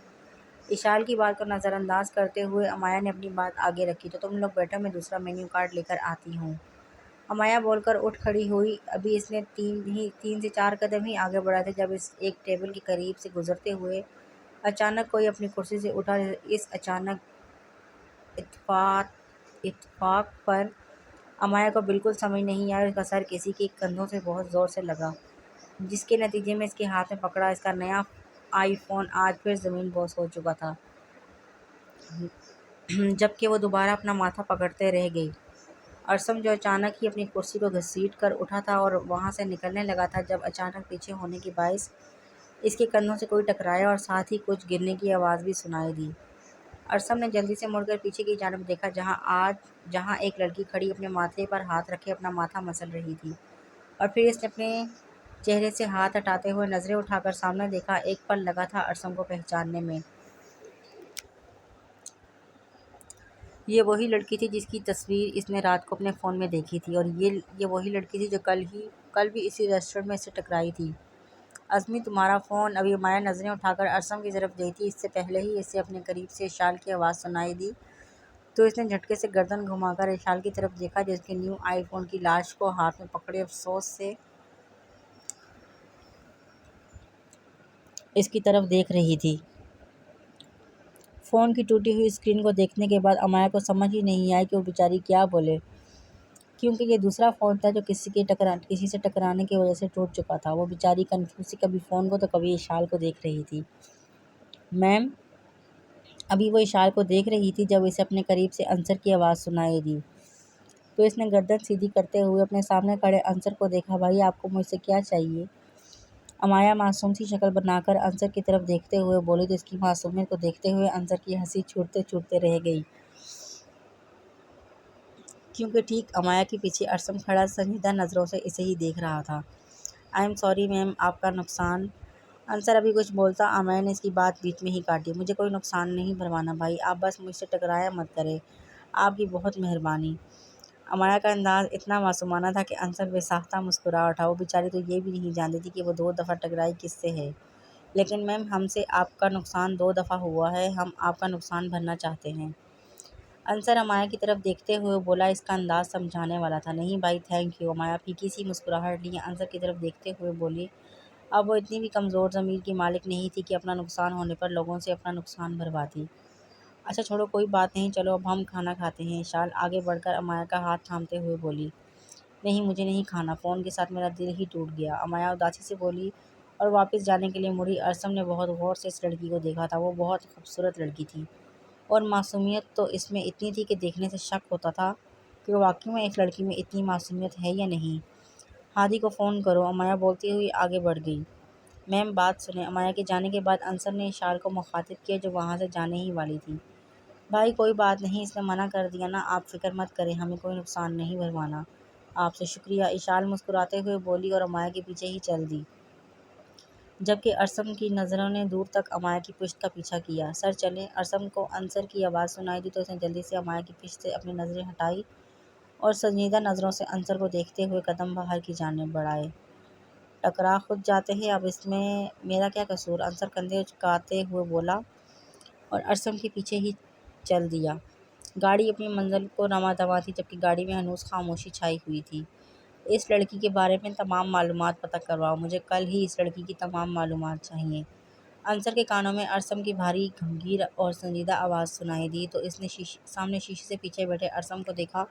اشال کی بات کو نظر انداز کرتے ہوئے امایا نے اپنی بات آگے رکھی، تو تم لوگ بیٹھو، میں دوسرا مینیو کارڈ لے کر آتی ہوں۔ امایا بول کر اٹھ کھڑی ہوئی، ابھی اس نے 3 سے 4 قدم ہی آگے بڑھائے تھے جب اس ایک ٹیبل کے قریب سے گزرتے ہوئے اچانک کوئی اپنی کرسی سے اٹھا۔ اس اچانک اتفاق پر امایا کو بالکل سمجھ نہیں آئی، اس کا سر کسی کے کندھوں سے بہت زور سے لگا، جس کے نتیجے میں اس کے ہاتھ میں پکڑا اس کا نیا آئی فون آج پھر زمین بوس ہو چکا تھا، جبکہ وہ دوبارہ اپنا ماتھا پکڑتے رہ گئی۔ ارسم جو اچانک ہی اپنی کرسی کو گھسیٹ کر اٹھا تھا اور وہاں سے نکلنے لگا تھا، جب اچانک پیچھے ہونے کے باعث اس کے کندھوں سے کوئی ٹکرایا اور ساتھ ہی کچھ گرنے کی آواز بھی سنائی دی۔ ارسم نے جلدی سے مڑ کر پیچھے کی جانب دیکھا، جہاں ایک لڑکی کھڑی اپنے ماتھے پر ہاتھ رکھے اپنا ماتھا مسل رہی تھی، اور پھر اس نے اپنے چہرے سے ہاتھ ہٹاتے ہوئے نظریں اٹھا کر سامنے دیکھا۔ ایک پل لگا تھا ارسم کو پہچاننے میں، یہ وہی لڑکی تھی جس کی تصویر اس نے رات کو اپنے فون میں دیکھی تھی، اور یہ وہی لڑکی تھی جو کل بھی اسی ریسٹورنٹ میں اس سے ٹکرائی تھی۔ عظمی تمہارا فون؟ ابھی امایا نظریں اٹھا کر ارسم کی طرف دیکھی، اس سے پہلے ہی اسے اپنے قریب سے اشال کی آواز سنائی دی تو اس نے جھٹکے سے گردن گھما کر اشال کی طرف دیکھا، جو اس کے نیو آئی فون کی لاش کو ہاتھ میں پکڑے افسوس سے اس کی طرف دیکھ رہی تھی۔ فون کی ٹوٹی ہوئی اسکرین کو دیکھنے کے بعد امایا کو سمجھ ہی نہیں آئی کہ وہ بیچاری کیا بولے، کیونکہ یہ دوسرا فون تھا جو کسی سے ٹکرانے کی وجہ سے ٹوٹ چکا تھا۔ وہ بیچاری کنفیوز سی کبھی فون کو تو کبھی اشال کو دیکھ رہی تھی۔ میم، ابھی وہ اشال کو دیکھ رہی تھی جب اسے اپنے قریب سے انصر کی آواز سنائی دی تو اس نے گردن سیدھی کرتے ہوئے اپنے سامنے کھڑے انصر کو دیکھا۔ بھائی آپ کو مجھ سے کیا چاہیے؟ امایا معصوم سی شکل بنا کر انصر کی طرف دیکھتے ہوئے بولی تو اس کی معصومیت کو دیکھتے ہوئے انصر کی ہنسی چھوٹتے چھوٹتے رہ گئی، کیونکہ ٹھیک امایا کے پیچھے ارسم کھڑا سنجیدہ نظروں سے اسے ہی دیکھ رہا تھا۔ آئی ایم سوری میم، آپ کا نقصان۔ انصر ابھی کچھ بولتا، امایا نے اس کی بات بیچ میں ہی کاٹی۔ مجھے کوئی نقصان نہیں بھروانا بھائی، آپ بس مجھ سے ٹکرایا مت کریں، آپ کی بہت مہربانی۔ امایا کا انداز اتنا معصومانہ تھا کہ انصر بے ساختہ مسکرا اٹھا۔ وہ بیچاری تو یہ بھی نہیں جانتی تھی کہ وہ 2 دفعہ ٹکرائی کس سے ہے۔ لیکن میم ہم سے آپ کا نقصان 2 دفعہ ہوا ہے، ہم آپ کا نقصان بھرنا چاہتے ہیں۔ انصر امایا کی طرف دیکھتے ہوئے بولا، اس کا انداز سمجھانے والا تھا۔ نہیں بھائی تھینک یو۔ امایا پھیکی سی مسکراہٹ لیے انصر کی طرف دیکھتے ہوئے بولی، اب وہ اتنی بھی کمزور ضمیر کی مالک نہیں تھی کہ اپنا نقصان ہونے پر لوگوں سے اپنا نقصان بھرواتی۔ اچھا چھوڑو کوئی بات نہیں، چلو اب ہم کھانا کھاتے ہیں۔ شال آگے بڑھ کر امایا کا ہاتھ تھامتے ہوئے بولی، نہیں مجھے نہیں کھانا، فون کے ساتھ میرا دل ہی ٹوٹ گیا۔ امایا اداسی سے بولی اور واپس جانے کے لیے مڑی۔ ارسم نے بہت غور سے اس لڑکی کو دیکھا تھا۔ وہ بہت خوبصورت لڑکی تھی اور معصومیت تو اس میں اتنی تھی کہ دیکھنے سے شک ہوتا تھا کہ واقعی میں ایک لڑکی میں اتنی معصومیت ہے یا نہیں۔ ہادی کو فون کرو، امایا بولتی ہوئی آگے بڑھ گئی۔ میم بات سنیں۔ امایا کے جانے کے بعد انصر نے اشار کو مخاطب کیا جو وہاں سے جانے ہی والی تھی۔ بھائی کوئی بات نہیں، اس نے منع کر دیا نا، آپ فکر مت کریں، ہمیں کوئی نقصان نہیں بھروانا، آپ سے شکریہ، اشال مسکراتے ہوئے بولی اور امایا کے پیچھے ہی چل دی، جبکہ ارسم کی نظروں نے دور تک امایا کی پشت کا پیچھا کیا۔ سر چلیں۔ ارسم کو انصر کی آواز سنائی دی تو اس نے جلدی سے امایا کی پشت سے اپنی نظریں ہٹائی اور سنجیدہ نظروں سے انصر کو دیکھتے ہوئے قدم باہر کی جانب بڑھائے۔ ٹکرا خود جاتے ہیں، اب اس میں میرا کیا قصور؟ انصر کندھے اچکاتے ہوئے بولا اور ارسم کے پیچھے ہی چل دیا۔ گاڑی اپنی منزل کو رواں دواں تھی، جبکہ گاڑی میں ہنوز خاموشی چھائی ہوئی تھی۔ اس لڑکی کے بارے میں تمام معلومات پتہ کرواؤ، مجھے کل ہی اس لڑکی کی تمام معلومات چاہئیں۔ انصر کے کانوں میں ارسم کی بھاری گمگیر اور سنجیدہ آواز سنائی دی تو اس نے سامنے شیشے سے پیچھے بیٹھے ارسم کو دیکھا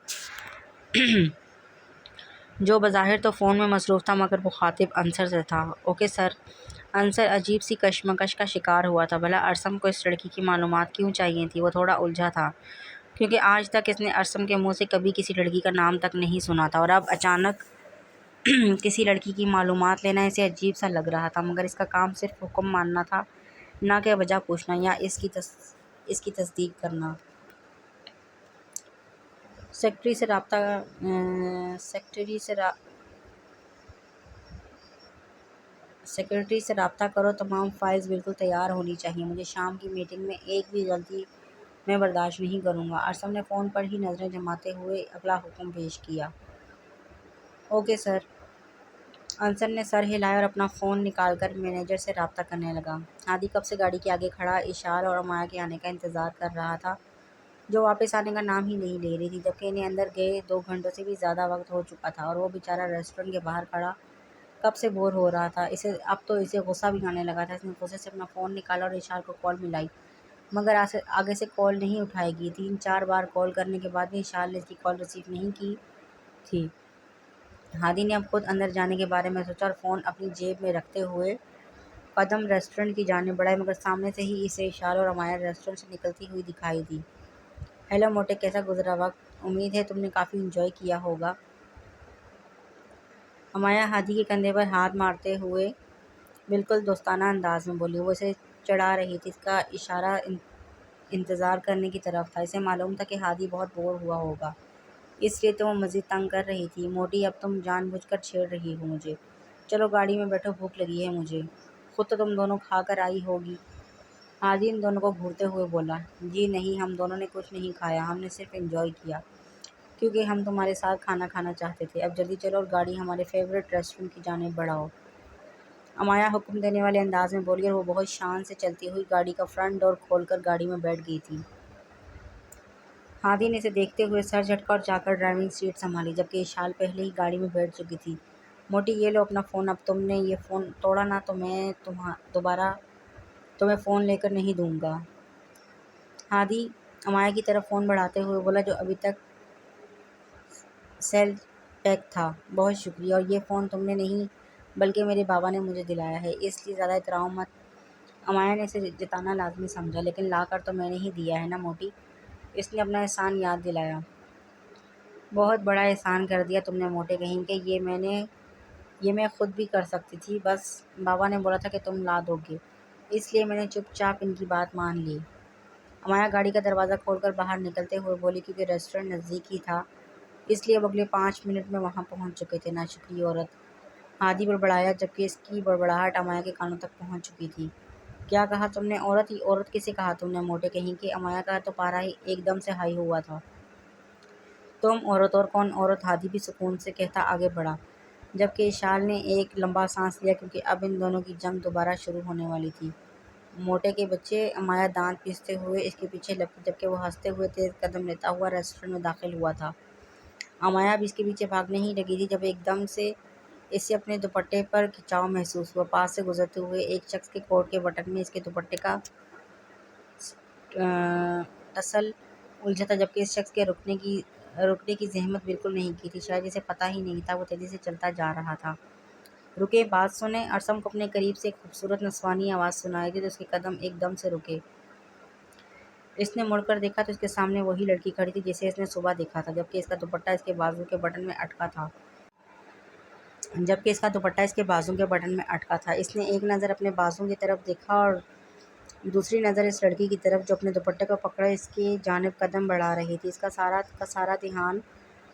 جو بظاہر تو فون میں مصروف تھا مگر مخاطب انصر سے تھا۔ Okay sir. انصر عجیب سی کشمکش کا شکار ہوا تھا۔ بھلا ارسم کو اس لڑکی کی معلومات کیوں چاہیے تھی؟ وہ تھوڑا الجھا تھا کیونکہ آج تک اس نے ارسم کے منہ سے کبھی کسی لڑکی کا نام تک نہیں سنا تھا اور اب اچانک کسی لڑکی کی معلومات لینا اسے عجیب سا لگ رہا تھا، مگر اس کا کام صرف حکم ماننا تھا، نہ کہ وجہ پوچھنا یا اس کی تصدیق کرنا۔ سیکرٹری سے رابطہ کرو، تمام فائلز بالکل تیار ہونی چاہیے، مجھے شام کی میٹنگ میں ایک بھی غلطی میں برداشت نہیں کروں گا۔ ارسم نے فون پر ہی نظریں جماتے ہوئے اگلا حکم پیش کیا۔ Okay sir. انصر نے سر ہلایا اور اپنا فون نکال کر مینیجر سے رابطہ کرنے لگا۔ ہادی کب سے گاڑی کے آگے کھڑا اشار اور امایا کے آنے کا انتظار کر رہا تھا جو واپس آنے کا نام ہی نہیں لے رہی تھی، جبکہ انہیں اندر گئے 2 گھنٹوں سے بھی زیادہ وقت ہو چکا تھا اور وہ بیچارہ ریسٹورنٹ کے باہر کھڑا کب سے بور ہو رہا تھا۔ اب تو اسے غصہ بھی آنے لگا تھا۔ اس نے غصے سے اپنا فون نکالا اور اشار کو کال ملائی، مگر آگے سے کال نہیں اٹھائے گی۔ 3-4 بار کال کرنے کے بعد بھی اشار نے اس کی کال ریسیو نہیں کی تھی۔ ہادی نے اب خود اندر جانے کے بارے میں سوچا اور فون اپنی جیب میں رکھتے ہوئے قدم ریسٹورنٹ کی جانب بڑھائے، مگر سامنے سے ہی اسے اشار اور امایا ریسٹورنٹ سے نکلتی ہوئی دکھائی دی۔ ہیلو موٹے، کیسا گزرا وقت؟ امید ہے تم نے کافی انجوائے کیا ہوگا۔ امایا ہادی کے کندھے پر ہاتھ مارتے ہوئے بالکل دوستانہ انداز میں بولی۔ وہ اسے چڑھا رہی تھی، اس کا اشارہ انتظار کرنے کی طرف تھا۔ اسے معلوم تھا کہ ہادی بہت بور ہوا ہوگا، اس لیے تو وہ مزید تنگ کر رہی تھی۔ موٹی اب تم جان بوجھ کر چھیڑ رہی ہو مجھے، چلو گاڑی میں بیٹھو، بھوک لگی ہے مجھے، خود تو تم دونوں کھا کر آئی ہوگی۔ ہادی ان دونوں کو گھورتے ہوئے بولا، جی نہیں، ہم دونوں نے کچھ نہیں کھایا، ہم نے صرف انجوائے کیا کیونکہ ہم تمہارے ساتھ کھانا کھانا چاہتے تھے۔ اب جلدی چلو اور گاڑی ہمارے فیورٹ ریسٹورنٹ کی جانب بڑھاؤ، امایا حکم دینے والے انداز میں بولی اور وہ بہت شان سے چلتی ہوئی گاڑی کا فرنٹ ڈور کھول کر گاڑی میں بیٹھ گئی تھی۔ ہادی نے اسے دیکھتے ہوئے سر جھٹکا اور جا کر ڈرائیونگ سیٹ سنبھالی، جبکہ اشال پہلے ہی گاڑی میں بیٹھ چکی تھی۔ موٹی یہ لو اپنا فون، اب تم نے یہ فون توڑا نا تو میں دوبارہ تمہیں فون لے کر نہیں دوں گا۔ ہادی امایا کی طرف فون بڑھاتے ہوئے بولا جو ابھی تک سیل پیک تھا۔ بہت شکریہ، اور یہ فون تم نے نہیں بلکہ میرے بابا نے مجھے دلایا ہے، اس لیے زیادہ اتراؤ مت۔ امایا نے اسے جتانا لازمی سمجھا، لیکن لا کر تو میں نے ہی دیا ہے نا موٹی، اس نے اپنا احسان یاد دلایا۔ بہت بڑا احسان کر دیا تم نے موٹے کہیں کہ یہ میں خود بھی کر سکتی تھی، بس بابا نے بولا تھا کہ تم لا دو گے، اس لیے میں نے چپ چاپ ان کی بات مان لی۔ امایا گاڑی کا دروازہ کھول کر باہر نکلتے ہوئے بولی کیونکہ ریسٹورنٹ نزدیک ہی تھا اس لیے اب اگلے 5 منٹ میں وہاں پہنچ چکے تھے۔ ناشکری عورت، ہادی بڑبڑایا جبکہ اس کی بڑبڑاہٹ امایا کے کانوں تک پہنچ چکی تھی۔ کیا کہا تم نے؟ عورت ہی عورت کسے کہا تم نے موٹے کہیں کہ؟ امایا کا تو پارا ہی ایک دم سے ہائی ہوا تھا۔ تم عورت اور کون عورت؟ ہادی بھی سکون سے کہتا آگے بڑھا، جبکہ اشال نے ایک لمبا سانس لیا کیونکہ اب ان دونوں کی جنگ دوبارہ شروع ہونے والی تھی۔ موٹے کے بچے، امایا دانت پیستے ہوئے اس کے پیچھے لپکی جبکہ وہ ہنستے ہوئے تیز قدم لیتا ہوا ریسٹورنٹ میں داخل ہوا تھا۔ امایا اب اس کے پیچھے بھاگنے ہی لگی تھی جب ایک دم سے اسے اپنے دوپٹے پر کھچاؤ محسوس ہوا۔ پاس سے گزرتے ہوئے ایک شخص کے کوٹ کے بٹن میں اس کے دوپٹے کا ٹسل الجھا تھا، جبکہ اس شخص کے رکنے کی زحمت بالکل نہیں کی تھی، شاید اسے پتہ ہی نہیں تھا وہ تیزی سے چلتا جا رہا تھا۔ رکے، بات سنیں۔ ارسم کو اپنے قریب سے ایک خوبصورت نسوانی آواز سنائی دی تو اس کے قدم ایک دم سے رکے۔ اس نے مڑ کر دیکھا تو اس کے سامنے وہی لڑکی کھڑی تھی جسے اس نے صبح دیکھا تھا، جبکہ اس کا دوپٹہ اس کے بازو کے بٹن میں اٹکا تھا۔ اس نے ایک نظر اپنے بازو کی طرف دیکھا اور دوسری نظر اس لڑکی کی طرف جو اپنے دوپٹے کو پکڑے اس کی جانب قدم بڑھا رہی تھی۔ اس کا سارا دھیان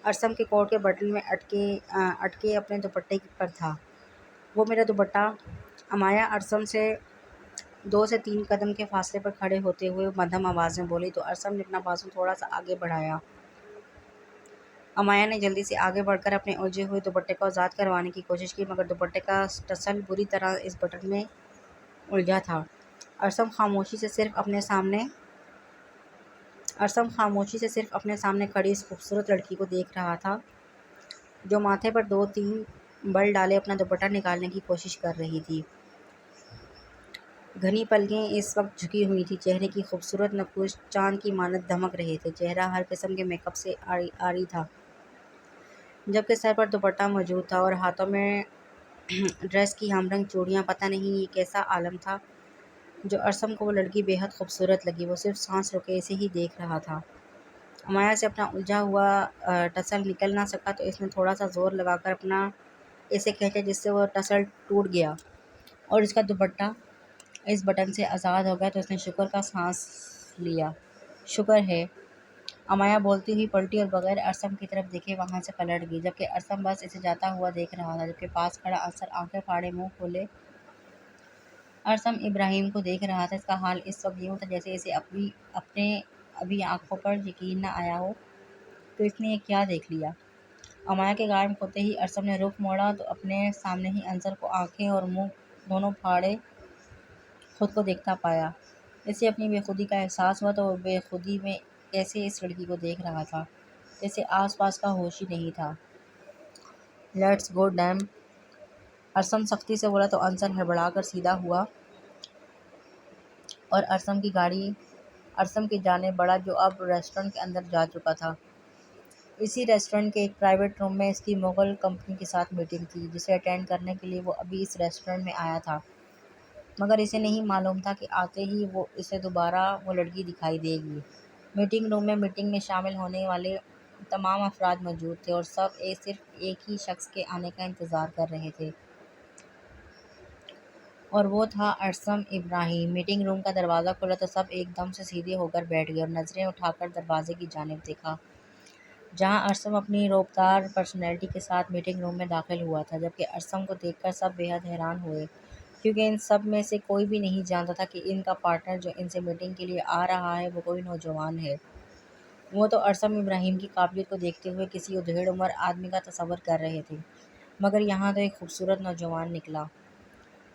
ارسم کے کوٹ کے بٹن میں اٹکے اپنے دوپٹے پر تھا۔ وہ میرا دوپٹہ؟ امایا ارسم سے 2 سے 3 قدم کے فاصلے پر کھڑے ہوتے ہوئے مدھم آواز میں بولی تو ارسم نے اپنا بازو تھوڑا سا آگے بڑھایا۔ امایا نے جلدی سے آگے بڑھ کر اپنے الجھے ہوئے دوپٹے کو آزاد کروانے کی کوشش کی مگر دوپٹے کا ٹسل بری طرح اس بٹن میں الجھا تھا۔ ارسم خاموشی سے صرف اپنے سامنے کھڑی اس خوبصورت لڑکی کو دیکھ رہا تھا جو ماتھے پر 2-3 بل ڈالے اپنا دوپٹہ نکالنے کی کوشش کر رہی تھی۔ گھنی پلکیں اس وقت جھکی ہوئی تھیں، چہرے کی خوبصورت نقوش چاند کی مانند دمک رہے تھے، چہرہ ہر قسم کے میک اپ سے عاری تھا، جبکہ سر پر دوپٹہ موجود تھا اور ہاتھوں میں ڈریس کی ہم رنگ چوڑیاں۔ پتہ نہیں یہ کیسا عالم تھا جو ارسم کو وہ لڑکی بے حد خوبصورت لگی۔ وہ صرف سانس روکے اسے ہی دیکھ رہا تھا۔ امایا سے اپنا الجھا ہوا ٹسل نکل نہ سکا تو اس نے تھوڑا سا زور لگا کر اسے کھینچا جس سے وہ ٹسل ٹوٹ گیا اور اس کا دوپٹہ اس بٹن سے آزاد ہو گیا تو اس نے شکر کا سانس لیا۔ شکر ہے، امایا بولتی ہوئی پلٹی اور بغیر ارسم کی طرف دیکھے وہاں سے پلٹ گئی، جبکہ ارسم بس اسے جاتا ہوا دیکھ رہا تھا، جبکہ پاس کھڑا افسر آنکھیں پھاڑے منہ کھولے ارسم ابراہیم کو دیکھ رہا تھا۔ اس کا حال اس وقت یوں تھا جیسے اسے ابھی آنکھوں پر یقین نہ آیا ہو کہ اس نے یہ کیا دیکھ لیا۔ امایا کے غائب ہوتے ہی ارسم نے رخ موڑا تو اپنے سامنے ہی انصر کو آنکھیں اور منہ دونوں پھاڑے خود کو دیکھتا پایا۔ اسے اپنی بے خودی کا احساس ہوا تو وہ بے خودی میں ایسے اس لڑکی کو دیکھ رہا تھا جیسے آس پاس کا ہوش ہی نہیں تھا۔ لیٹس گو ڈیم، ارسم سختی سے بولا تو انصر ہڑبڑا کر سیدھا ہوا اور ارسم کی جانب بڑھا جو اب ریسٹورنٹ کے اندر جا چکا تھا۔ اسی ریسٹورنٹ کے ایک پرائیویٹ روم میں اس کی مغل کمپنی کے ساتھ میٹنگ تھی جسے اٹینڈ کرنے کے لیے وہ ابھی اس ریسٹورنٹ میں آیا تھا، مگر اسے نہیں معلوم تھا کہ آتے ہی اسے دوبارہ وہ لڑکی دکھائی دے گی۔ میٹنگ روم میں میٹنگ میں شامل ہونے والے تمام افراد موجود تھے اور سب صرف ایک ہی شخص کے آنے کا انتظار کر رہے تھے اور وہ تھا ارسم ابراہیم۔ میٹنگ روم کا دروازہ کھلا تو سب ایک دم سے سیدھے ہو کر بیٹھ گئے اور نظریں اٹھا کر دروازے کی جانب دیکھا جہاں ارسم اپنی رعبدار پرسنالٹی کے ساتھ میٹنگ روم میں داخل ہوا تھا، جبکہ ارسم کو دیکھ کر سب بے حد حیران ہوئے کیونکہ ان سب میں سے کوئی بھی نہیں جانتا تھا کہ ان کا پارٹنر جو ان سے میٹنگ کے لیے آ رہا ہے وہ کوئی نوجوان ہے۔ وہ تو ارسم ابراہیم کی قابلیت کو دیکھتے ہوئے کسی ادھیڑ عمر آدمی کا تصور کر رہے تھے، مگر یہاں تو ایک خوبصورت نوجوان نکلا۔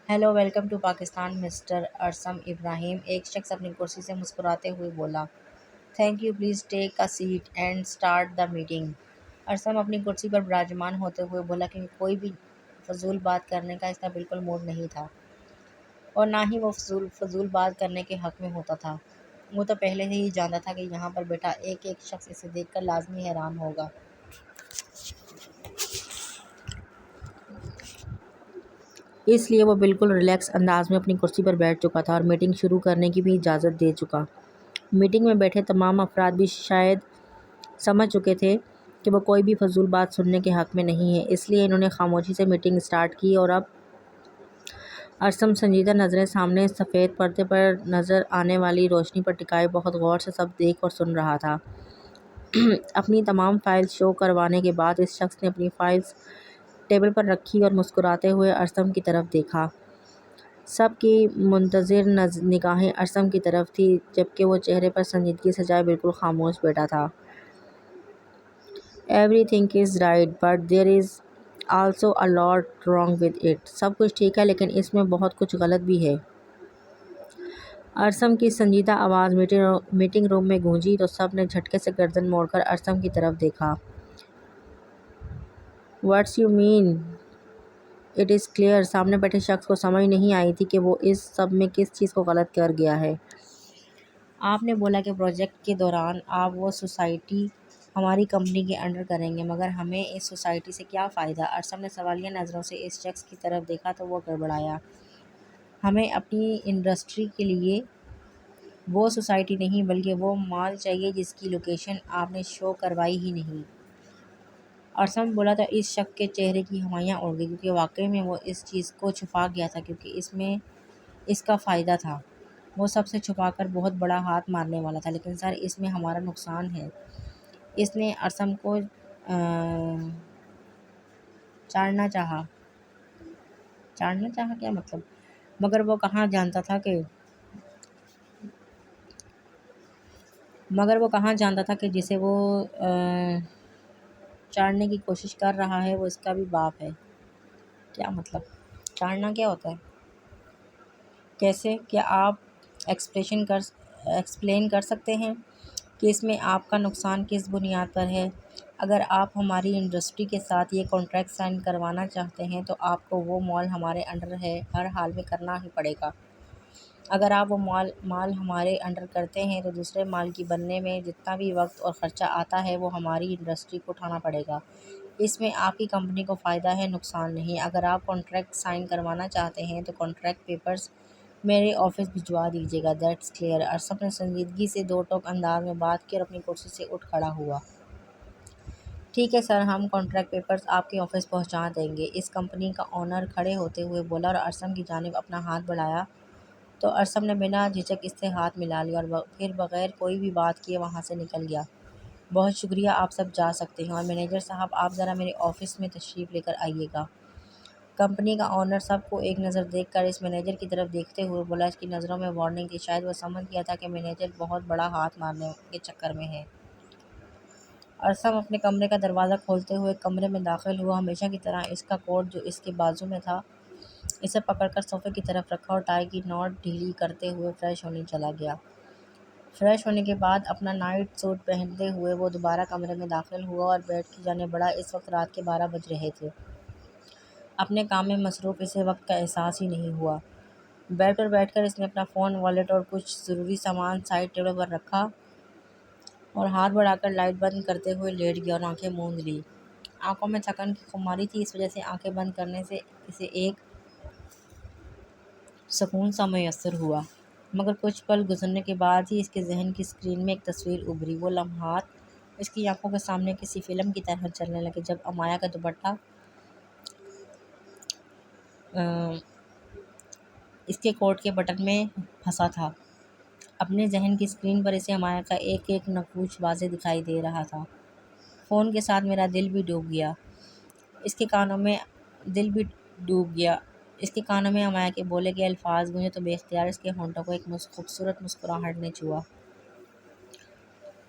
Hello, welcome to Pakistan mister Arsam Ibrahim, ایک شخص اپنی کرسی سے مسکراتے ہوئے بولا۔ Thank you, please take a seat and start the meeting, Arsam اپنی کرسی پر براجمان ہوتے ہوئے بولا کیونکہ کوئی بھی فضول بات کرنے کا اس کا بالکل موڈ نہیں تھا اور نہ ہی وہ فضول بات کرنے کے حق میں ہوتا تھا۔ وہ تو پہلے سے ہی جانتا تھا کہ یہاں پر بیٹھا ایک شخص اسے دیکھ کر لازمی حیران ہوگا۔ اس لیے وہ بالکل ریلیکس انداز میں اپنی کرسی پر بیٹھ چکا تھا اور میٹنگ شروع کرنے کی بھی اجازت دے چکا۔ میٹنگ میں بیٹھے تمام افراد بھی شاید سمجھ چکے تھے کہ وہ کوئی بھی فضول بات سننے کے حق میں نہیں ہے، اس لیے انہوں نے خاموشی سے میٹنگ سٹارٹ کی۔ اور اب ارسم سنجیدہ نظریں سامنے سفید پردے پر نظر آنے والی روشنی پر ٹکائے بہت غور سے سب دیکھ اور سن رہا تھا۔ اپنی تمام فائلز شو کروانے کے بعد اس شخص نے اپنی فائلز ٹیبل پر رکھی اور مسکراتے ہوئے ارسم کی طرف دیکھا۔ سب کی منتظر نگاہیں ارسم کی طرف تھی، جبکہ وہ چہرے پر سنجیدگی سجائے بالکل خاموش بیٹھا تھا۔ "Everything is right, but there is also a lot wrong with it." سب کچھ ٹھیک ہے لیکن اس میں بہت کچھ غلط بھی ہے۔ ارسم کی سنجیدہ آواز میٹنگ روم میں گونجی تو سب نے جھٹکے سے گردن موڑ کر ارسم کی طرف دیکھا۔ "What you mean? It is clear." سامنے بیٹھے شخص کو سمجھ نہیں آئی تھی کہ وہ اس سب میں کس چیز کو غلط کر گیا ہے۔ "آپ نے بولا کہ پروجیکٹ کے دوران آپ وہ سوسائٹی ہماری کمپنی کے انڈر کریں گے، مگر ہمیں اس سوسائٹی سے کیا فائدہ؟ ارسم نے سوالیہ نظروں سے اس شخص کی طرف دیکھا تو وہ گڑبڑایا۔ "ہمیں اپنی انڈسٹری کے لیے وہ سوسائٹی نہیں بلکہ وہ مال چاہیے جس کی لوکیشن آپ نے شو کروائی ہی نہیں۔ ارسم بولا تو اس شخص کے چہرے کی ہمائیاں اڑ گئیں، کیونکہ واقعی میں وہ اس چیز کو چھپا گیا تھا کیونکہ اس میں اس کا فائدہ تھا۔ وہ سب سے چھپا کر بہت بڑا ہاتھ مارنے والا تھا۔ لیکن سر، اس میں ہمارا نقصان ہے۔ اس نے ارسم کو چاڑنا چاہا۔ چاڑنا چاہا کیا مطلب؟ مگر وہ کہاں جانتا تھا کہ جسے وہ چاڑنے کی کوشش کر رہا ہے وہ اس کا بھی باپ ہے۔ کیا مطلب؟ چاڑنا کیا ہوتا ہے؟ کیسے؟ کیا آپ ایکسپلین کر سکتے ہیں کہ اس میں آپ کا نقصان کس بنیاد پر ہے؟ اگر آپ ہماری انڈسٹری کے ساتھ یہ کانٹریکٹ سائن کروانا چاہتے ہیں تو آپ کو وہ مال ہمارے انڈر ہے ہر حال میں کرنا ہی پڑے گا۔ اگر آپ وہ مال ہمارے انڈر کرتے ہیں تو دوسرے مال کی بننے میں جتنا بھی وقت اور خرچہ آتا ہے وہ ہماری انڈسٹری کو اٹھانا پڑے گا۔ اس میں آپ کی کمپنی کو فائدہ ہے، نقصان نہیں۔ اگر آپ کانٹریکٹ سائن کروانا چاہتے ہیں تو کانٹریکٹ پیپرز میرے آفس بھجوا دیجیے گا۔ That's clear. ارسم نے سنجیدگی سے دو ٹوک انداز میں بات کی اور اپنی کرسی سے اٹھ کھڑا ہوا۔ ٹھیک ہے سر، ہم کانٹریکٹ پیپرز آپ کے آفس پہنچا دیں گے، اس کمپنی کا آنر کھڑے ہوتے ہوئے بولا اور ارسم کی جانب اپنا ہاتھ بڑھایا تو ارسم نے بنا جھجک اس سے ہاتھ ملا لیا اور پھر بغیر کوئی بھی بات کیے وہاں سے نکل گیا۔ بہت شکریہ، آپ سب جا سکتے ہیں۔ اور مینیجر صاحب، آپ ذرا میرے آفس میں تشریف لے کر آئیے گا۔ کمپنی کا آنر سب کو ایک نظر دیکھ کر اس مینیجر کی طرف دیکھتے ہوئے بولا۔ اس کی نظروں میں وارننگ تھی، شاید وہ سمجھ گیا تھا کہ مینیجر بہت بڑا ہاتھ مارنے کے چکر میں ہے۔ ارسم اپنے کمرے کا دروازہ کھولتے ہوئے کمرے میں داخل ہوا۔ ہمیشہ کی طرح اس کا کوٹ جو اس کے بازو میں تھا اسے پکڑ کر صوفے کی طرف رکھا اور ٹائی کی نوٹ ڈھیلی کرتے ہوئے فریش ہونے چلا گیا۔ فریش ہونے کے بعد اپنا نائٹ سوٹ پہنتے ہوئے وہ دوبارہ کمرے میں داخل ہوا اور بیڈ کی جانب بڑھا۔ اس وقت رات کے 12 بج رہے تھے۔ اپنے کام میں مصروف اسے وقت کا احساس ہی نہیں ہوا۔ بیڈ پر بیٹھ کر اس نے اپنا فون، والیٹ اور کچھ ضروری سامان سائڈ ٹیبل پر رکھا اور ہاتھ بڑھا کر لائٹ بند کرتے ہوئے لیٹ گیا اور آنکھیں موند لیں۔ آنکھوں میں تھکن کی خماری تھی، اس وجہ سے آنکھیں بند کرنے سے اسے ایک سکون سا میسر ہوا۔ مگر کچھ پل گزرنے کے بعد ہی اس کے ذہن کی اسکرین میں ایک تصویر ابھری۔ وہ لمحات اس کی آنکھوں کے سامنے کسی فلم کی طرح چلنے لگے، جب امایا کا دوپٹہ اس کے کوٹ کے بٹن میں پھنسا تھا۔ اپنے ذہن کی اسکرین پر اسے امایا کا ایک ایک نقوش واضح دکھائی دے رہا تھا۔ فون کے ساتھ میرا دل بھی ڈوب گیا۔ اس کے کانوں میں امایا کے بولے گئے الفاظ گونجے تو بے اختیار اس کے ہونٹوں کو ایک خوبصورت مسکراہٹ نے چھوا۔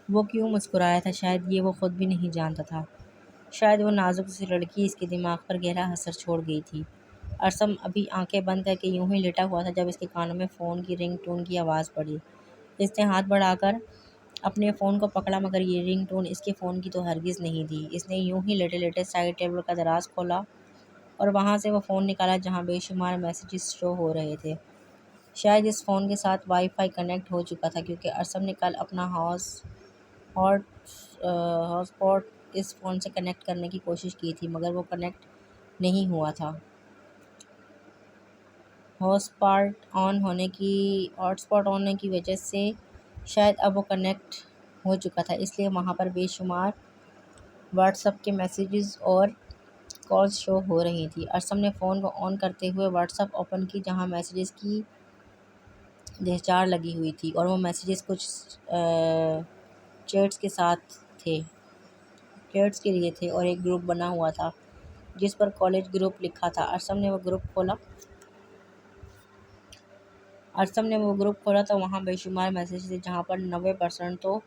وہ کیوں مسکرایا تھا شاید یہ وہ خود بھی نہیں جانتا تھا۔ شاید وہ نازک سی لڑکی اس کے دماغ پر گہرا اثر چھوڑ گئی تھی۔ ارسم ابھی آنکھیں بند کر کے یوں ہی لیٹا ہوا تھا جب اس کے کانوں میں فون کی رنگ ٹون کی آواز پڑی۔ اس نے ہاتھ بڑھا کر اپنے فون کو پکڑا مگر یہ رنگ ٹون اس کے فون کی تو ہرگز نہیں تھی۔ اس نے یوں ہی لیٹے لیٹے سائڈ ٹیبل کا دراز کھولا اور وہاں سے وہ فون نکالا جہاں بے شمار میسیجز شو ہو رہے تھے۔ شاید اس فون کے ساتھ وائی فائی کنیکٹ ہو چکا تھا کیونکہ ارسم نے کل اپنا ہاٹ اسپاٹ اس فون سے کنیکٹ کرنے کی کوشش کی تھی مگر وہ کنیکٹ نہیں ہوا تھا۔ ہاٹ اسپاٹ آن ہونے کی وجہ سے شاید اب وہ کنیکٹ ہو چکا تھا، اس لیے وہاں پر بے شمار واٹس ایپ کے میسیجز اور کالز شو ہو رہی تھی۔ ارسم نے فون کو آن کرتے ہوئے واٹس ایپ اوپن کی جہاں میسیجز کی دہچار لگی ہوئی تھی اور وہ میسیجز کچھ چیٹس کے ساتھ تھے، چیٹس کے لیے تھے اور ایک گروپ بنا ہوا تھا جس پر کالج گروپ لکھا تھا۔ ارسم نے وہ گروپ کھولا تو وہاں بے شمار میسیج تھے جہاں پر 90% تو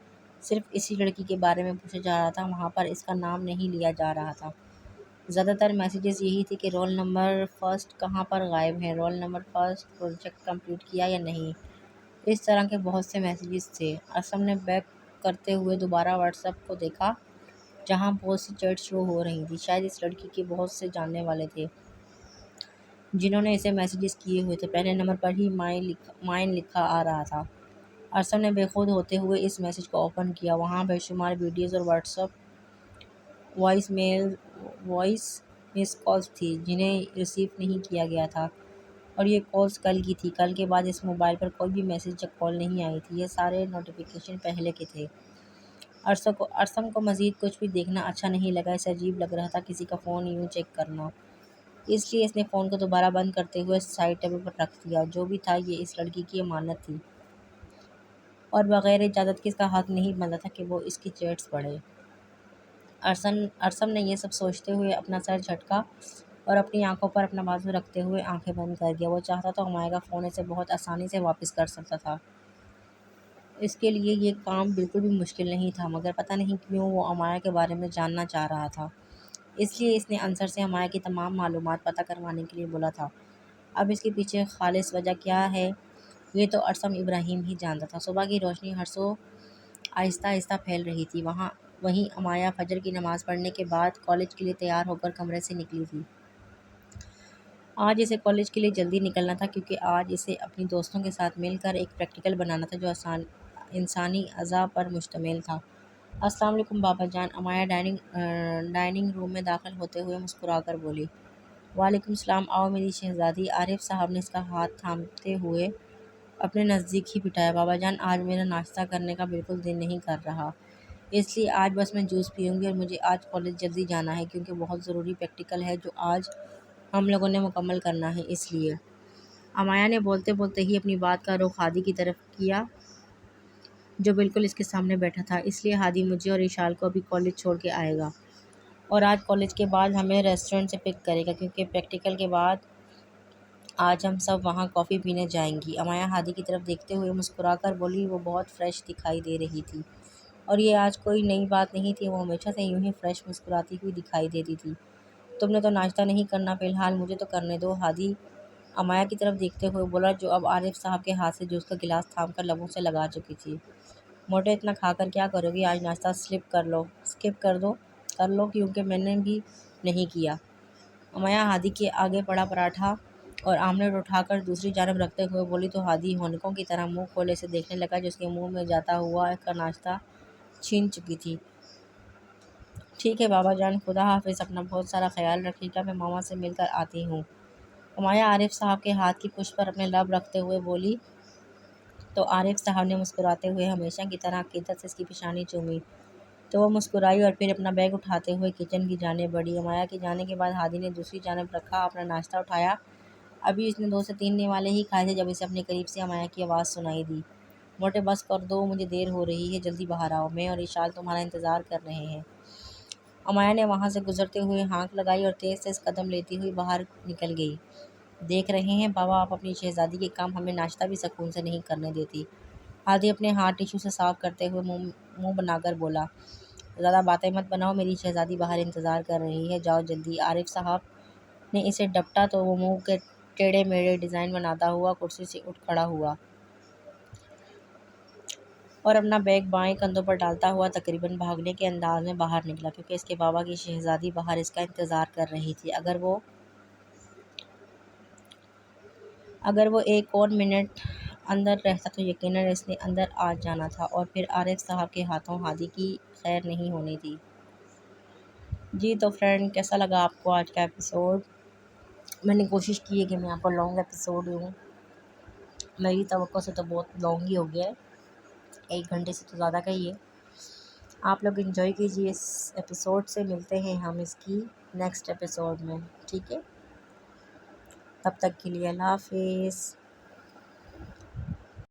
صرف اسی لڑکی کے بارے میں پوچھا جا رہا تھا، وہاں پر اس کا نام نہیں لیا جا رہا تھا۔ زیادہ تر میسیجز یہی تھے کہ رول نمبر فرسٹ کہاں پر غائب ہیں، roll number first project complete کیا یا نہیں، اس طرح کے بہت سے میسیجز تھے۔ ارسم نے بیک کرتے ہوئے دوبارہ واٹس ایپ کو دیکھا جہاں بہت سی چیٹ شو ہو رہی تھی۔ شاید اس لڑکی کے بہت سے جاننے والے تھے جنہوں نے اسے میسیجز کیے ہوئے تھے۔ پہلے نمبر پر ہی مائن لکھا آ رہا تھا۔ ارسم نے بے خود ہوتے ہوئے اس میسیج کو اوپن کیا۔ وہاں بے شمار ویڈیوز اور واٹس ایپ وائس مس کالز تھی جنہیں ریسیو نہیں کیا گیا تھا اور یہ کالز کل کی تھی۔ کل کے بعد اس موبائل پر کوئی بھی میسیج یا کال نہیں آئی تھی۔ یہ سارے نوٹیفیکیشن پہلے کے تھے۔ ارسم کو مزید کچھ بھی دیکھنا اچھا نہیں لگا، اسے عجیب لگ رہا تھا کسی کا فون یوں چیک کرنا۔ اس لیے اس نے فون کو دوبارہ بند کرتے ہوئے سائڈ ٹیبل پر رکھ دیا۔ جو بھی تھا یہ اس لڑکی کی امانت تھی اور بغیر اجازت کے اس کا حق نہیں بنتا تھا کہ وہ اس کی چیٹس پڑھے۔ ارسم نے یہ سب سوچتے ہوئے اپنا سر جھٹکا اور اپنی آنکھوں پر اپنا بازو رکھتے ہوئے آنکھیں بند کر دیا۔ وہ چاہتا تو امایا کا فون اسے بہت آسانی سے واپس کر سکتا تھا، اس کے لیے یہ کام بالکل بھی مشکل نہیں تھا، مگر پتہ نہیں کیوں وہ امایا کے بارے میں جاننا چاہ رہا تھا۔ اس لیے اس نے انصر سے امایا کی تمام معلومات پتہ کروانے کے لیے بولا تھا۔ اب اس کے پیچھے خالص وجہ کیا ہے یہ تو ارسم ابراہیم ہی جانتا تھا۔ صبح کی روشنی ہر سو آہستہ آہستہ پھیل رہی تھی۔ وہیں امایا فجر کی نماز پڑھنے کے بعد کالج کے لیے تیار ہو کر کمرے سے نکلی تھی۔ آج اسے کالج کے لیے جلدی نکلنا تھا کیونکہ آج اسے اپنی دوستوں کے ساتھ مل کر ایک پریکٹیکل بنانا تھا جو انسانی اعضاء پر مشتمل تھا۔ السلام علیکم بابا جان، امایا ڈائننگ روم میں داخل ہوتے ہوئے مسکرا کر بولی۔ وعلیکم السلام، آؤ میری شہزادی۔ عارف صاحب نے اس کا ہاتھ تھامتے ہوئے اپنے نزدیک ہی بٹھایا۔ بابا جان، آج میرا ناشتہ کرنے کا بالکل دل نہیں کر رہا، اس لیے آج بس میں جوس پیوں گی اور مجھے آج کالج جلدی جانا ہے کیونکہ بہت ضروری پریکٹیکل ہے جو آج ہم لوگوں نے مکمل کرنا ہے، اس لیے۔ امایا نے بولتے بولتے ہی اپنی بات کا رخ ہادی کی طرف کیا جو بالکل اس کے سامنے بیٹھا تھا۔ اس لیے ہادی مجھے اور اشال کو ابھی کالج چھوڑ کے آئے گا اور آج کالج کے بعد ہمیں ریسٹورنٹ سے پک کرے گا کیونکہ پریکٹیکل کے بعد آج ہم سب وہاں کافی پینے جائیں گی۔ امایا ہادی کی طرف دیکھتے ہوئے مسکرا کر بولی۔ وہ بہت فریش دکھائی دے رہی تھی اور یہ آج کوئی نئی بات نہیں تھی، وہ ہمیشہ سے یوں ہی فریش مسکراتی ہوئی دکھائی دیتی تھی۔ تم نے تو ناشتہ نہیں کرنا، فی الحال مجھے تو کرنے دو، ہادی امایا کی طرف دیکھتے ہوئے بولا جو اب عارف صاحب کے ہاتھ سے جوس کا گلاس تھام کر لبوں سے لگا چکی تھی۔ موٹے اتنا کھا کر کیا کرو گی، آج ناشتہ اسکپ کر لو کیونکہ میں نے بھی نہیں کیا۔ امایا ہادی کے آگے پڑا پراٹھا اور آملیٹ اٹھا کر دوسری جانب رکھتے ہوئے بولی تو ہادی ہونکوں کی طرح منہ کھولے اسے دیکھنے لگا جو اس کے منہ میں جاتا ہوا اس کا ناشتہ چھین چکی تھی۔ ٹھیک ہے بابا جان، خدا حافظ، اپنا بہت سارا خیال رکھیے گا، میں ماما سے مل کر آتی ہوں۔ امایا عارف صاحب کے ہاتھ کی پشت پر اپنے لب رکھتے ہوئے بولی تو عارف صاحب نے مسکراتے ہوئے ہمیشہ کی طرح عقیدت سے اس کی پیشانی چومی تو وہ مسکرائی اور پھر اپنا بیگ اٹھاتے ہوئے کچن کی جانب بڑھی۔ امایا کے جانے کے بعد ہادی نے دوسری جانب رکھا اپنا ناشتہ اٹھایا۔ ابھی اس نے 2 سے 3 نوالے ہی کھائے تھے جب اسے اپنے قریب سے امایا کی آواز سنائی دی۔ موٹے بس کر دو، مجھے دیر ہو رہی ہے، جلدی باہر آؤ، میں اور اشال تمہارا انتظار کر رہے ہیں۔ امایا نے وہاں سے گزرتے ہوئے ہانک لگائی اور تیز تیز قدم لیتی ہوئی باہر نکل گئی۔ دیکھ رہے ہیں بابا، آپ اپنی شہزادی کے کام ہمیں ناشتہ بھی سکون سے نہیں کرنے دیتی۔ ہادی اپنے ہاتھ ٹشو سے صاف کرتے ہوئے منہ بنا کر بولا۔ زیادہ باتیں مت بناؤ، میری شہزادی باہر انتظار کر رہی ہے، جاؤ جلدی۔ عارف صاحب نے اسے ڈپٹا تو وہ منہ کے ٹیڑھے میڑھے ڈیزائن بناتا ہوا کرسی سے اٹھ کھڑا ہوا اور اپنا بیگ بائیں کندھوں پر ڈالتا ہوا تقریباً بھاگنے کے انداز میں باہر نکلا کیونکہ اس کے بابا کی شہزادی باہر اس کا انتظار کر رہی تھی۔ اگر وہ ایک اور منٹ اندر رہتا تو یقیناً اس نے اندر آ جانا تھا اور پھر عارف صاحب کے ہاتھوں ہادی کی خیر نہیں ہونی تھی۔ جی تو فرینڈ، کیسا لگا آپ کو آج کا ایپیسوڈ؟ میں نے کوشش کی ہے کہ میں آپ کو لانگ ایپیسوڈ دوں، میری توقع سے تو بہت لانگ ہی ہو گیا ہے، 1 گھنٹے سے تو زیادہ کا ہی ہے۔ آپ لوگ انجوائے کیجیے اس ایپیسوڈ سے. ملتے ہیں ہم اس کی نیکسٹ ایپیسوڈ میں. ٹھیک ہے، تب تک کے لیے اللہ حافظ.